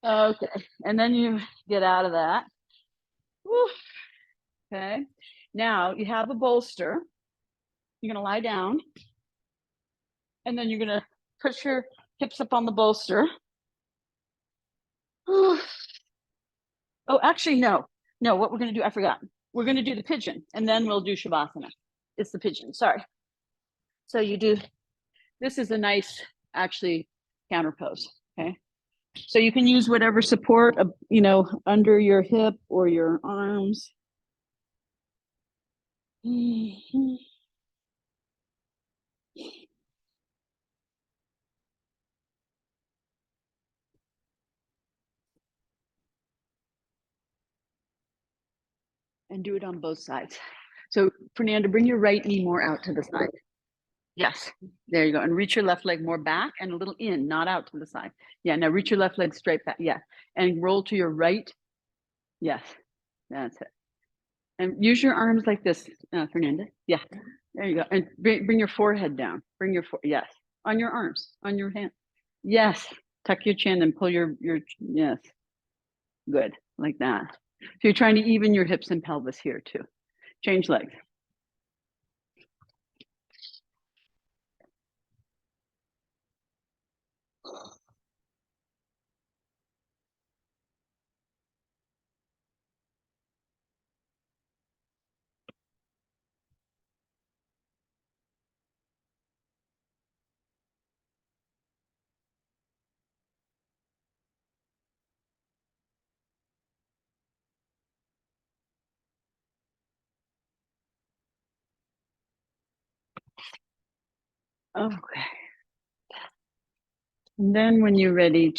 okay. And then you get out of that. Woo. Okay. Now you have a bolster. You're going to lie down. And then you're going to push your hips up on the bolster. Oh, actually, no. No, what we're going to do, I forgot. We're going to do the pigeon, and then we'll do Shavasana. It's the pigeon, sorry. So you do, this is a nice, actually, counter pose, okay? So you can use whatever support, you know, under your hip or your arms. Mhm. And do it on both sides. So Fernanda, bring your right knee more out to the side. Yes, there you go. And reach your left leg more back and a little in, not out to the side. Yeah, now reach your left leg straight back. Yeah, and roll to your right. Yes, that's it. And use your arms like this, Fernanda. Yeah, there you go. And bring your forehead down. Bring your, yes, on your arms, on your hand. Yes, tuck your chin and pull your, yes, good, like that. So you're trying to even your hips and pelvis here too. Change legs. Okay. And then when you're ready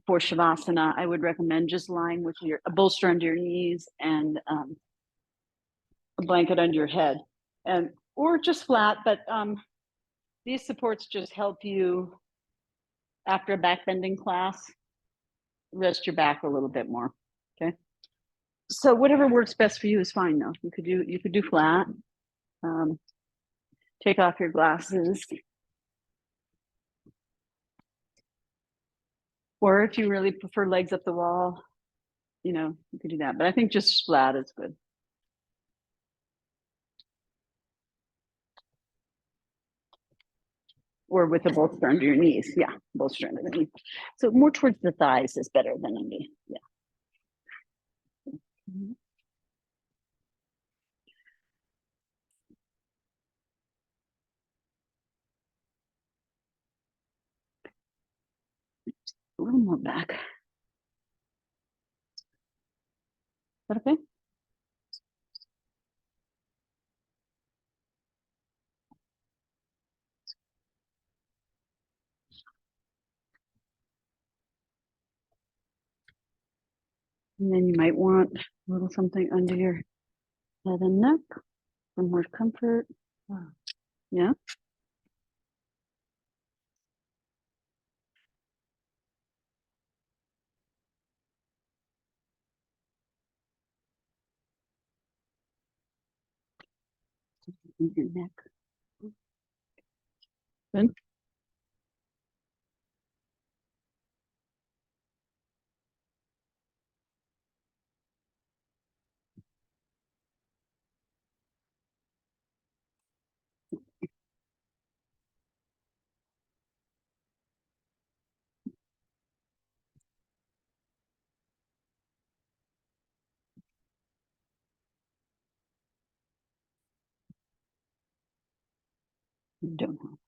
for Shavasana, I would recommend just lying with a bolster under your knees and a blanket under your head, and or just flat. But these supports just help you after a back bending class, rest your back a little bit more. Okay. So whatever works best for you is fine though. You could do flat. Take off your glasses. Or if you really prefer legs up the wall, you know, you could do that. But I think just flat is good. Or with a bolster under your knees. Yeah, bolster under the knees. So more towards the thighs is better than under. Yeah. Mm-hmm. A little more back. Is that okay? And then you might want a little something under your head and neck for more comfort. Yeah. Your neck. Good. You don't know.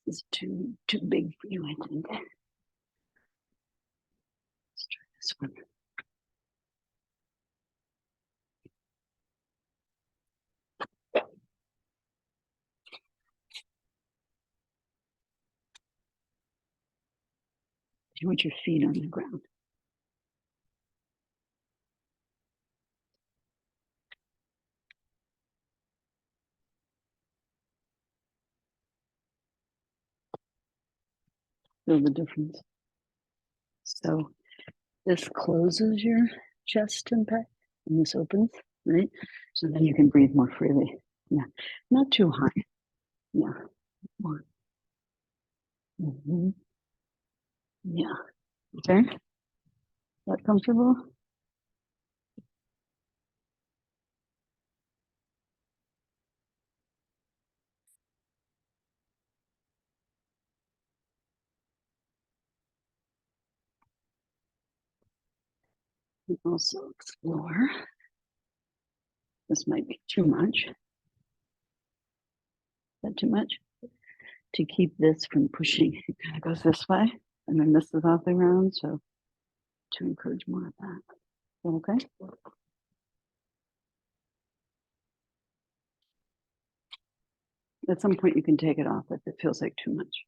It's too big for you, I think. Let's try this one. You want your feet on the ground. Feel the difference. So this closes your chest and back, and this opens, right? So then you can breathe more freely. Yeah, not too high. Yeah, more. Mhm. Yeah. Okay. Is that comfortable? We also explore. This might be too much. Is that too much? To keep this from pushing, it kind of goes this way, and then this is off the ground. So to encourage more of that. Okay. At some point, you can take it off if it feels like too much.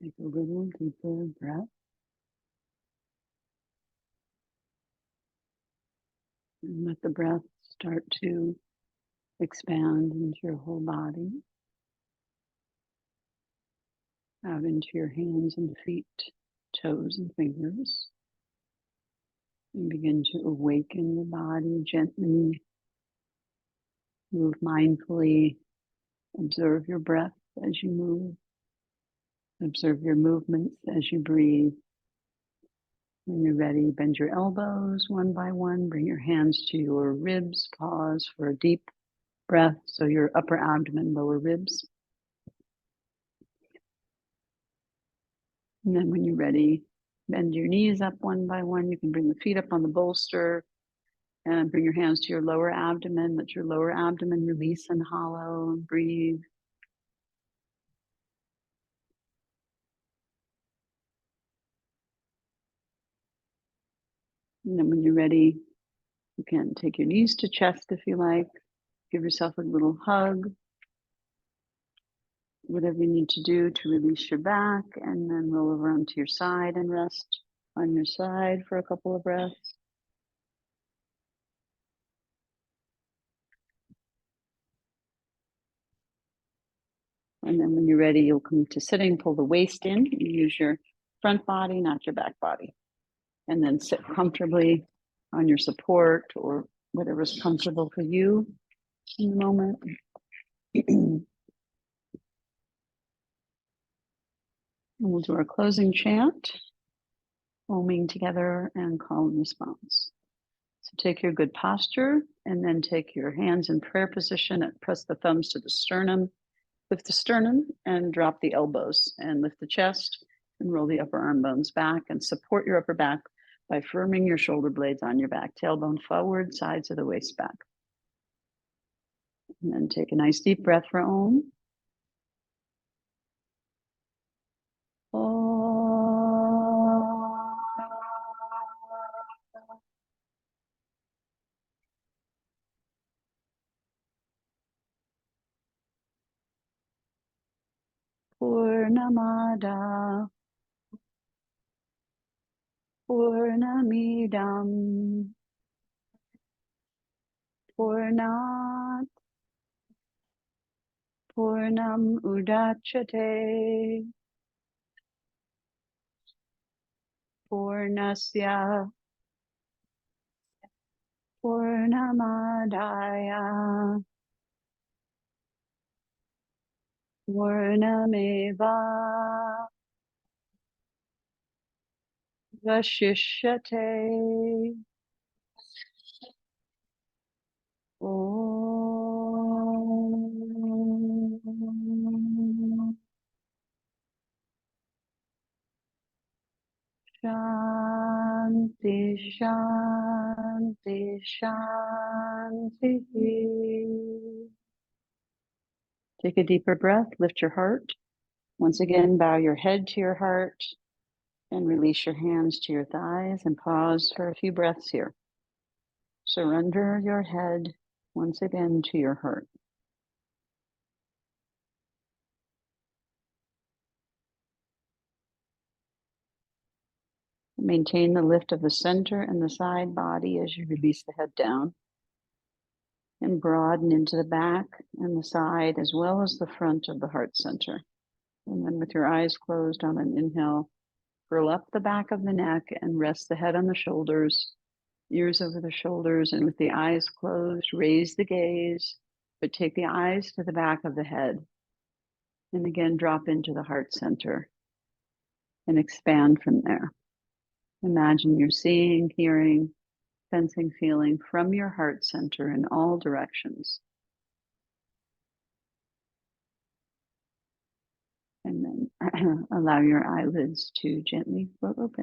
Take a little deeper breath. And let the breath start to expand into your whole body, out into your hands and feet, toes and fingers, and begin to awaken the body gently. Move mindfully. Observe your breath as you move. Observe your movements as you breathe. When you're ready, bend your elbows one by one. Bring your hands to your ribs. Pause for a deep breath. So your upper abdomen, lower ribs. And then when you're ready, bend your knees up one by one. You can bring the feet up on the bolster and bring your hands to your lower abdomen. Let your lower abdomen release and hollow. Breathe. And then when you're ready, you can take your knees to chest if you like. Give yourself a little hug. whatever you need to do to release your back, and then roll over onto your side and rest on your side for a couple of breaths. And then when you're ready, you'll come to sitting, pull the waist in, you use your front body, not your back body. And then sit comfortably on your support or whatever's comfortable for you in the moment. And we'll do our closing chant, oming together and calm response. So take your good posture and then take your hands in prayer position and press the thumbs to the sternum. Lift the sternum and drop the elbows and lift the chest and roll the upper arm bones back and support your upper back by firming your shoulder blades on your back, tailbone forward, sides of the waist back. And then take a nice deep breath for Om. Purnamada Purnamidam Purnat Purnam Udachate Purnasya Purnamadaya Purnameva Vashishyate. Om Shanti Shanti Shanti. Take a deeper breath, lift your heart. Once again, bow your head to your heart and release your hands to your thighs and pause for a few breaths here. Surrender your head once again to your heart. Maintain the lift of the center and the side body as you release the head down. And broaden into the back and the side as well as the front of the heart center. And then with your eyes closed on an inhale, curl up the back of the neck and rest the head on the shoulders, ears over the shoulders, and with the eyes closed, raise the gaze, but take the eyes to the back of the head. And again, drop into the heart center and expand from there. Imagine you're seeing, hearing, sensing, feeling from your heart center in all directions. And then allow your eyelids to gently float open.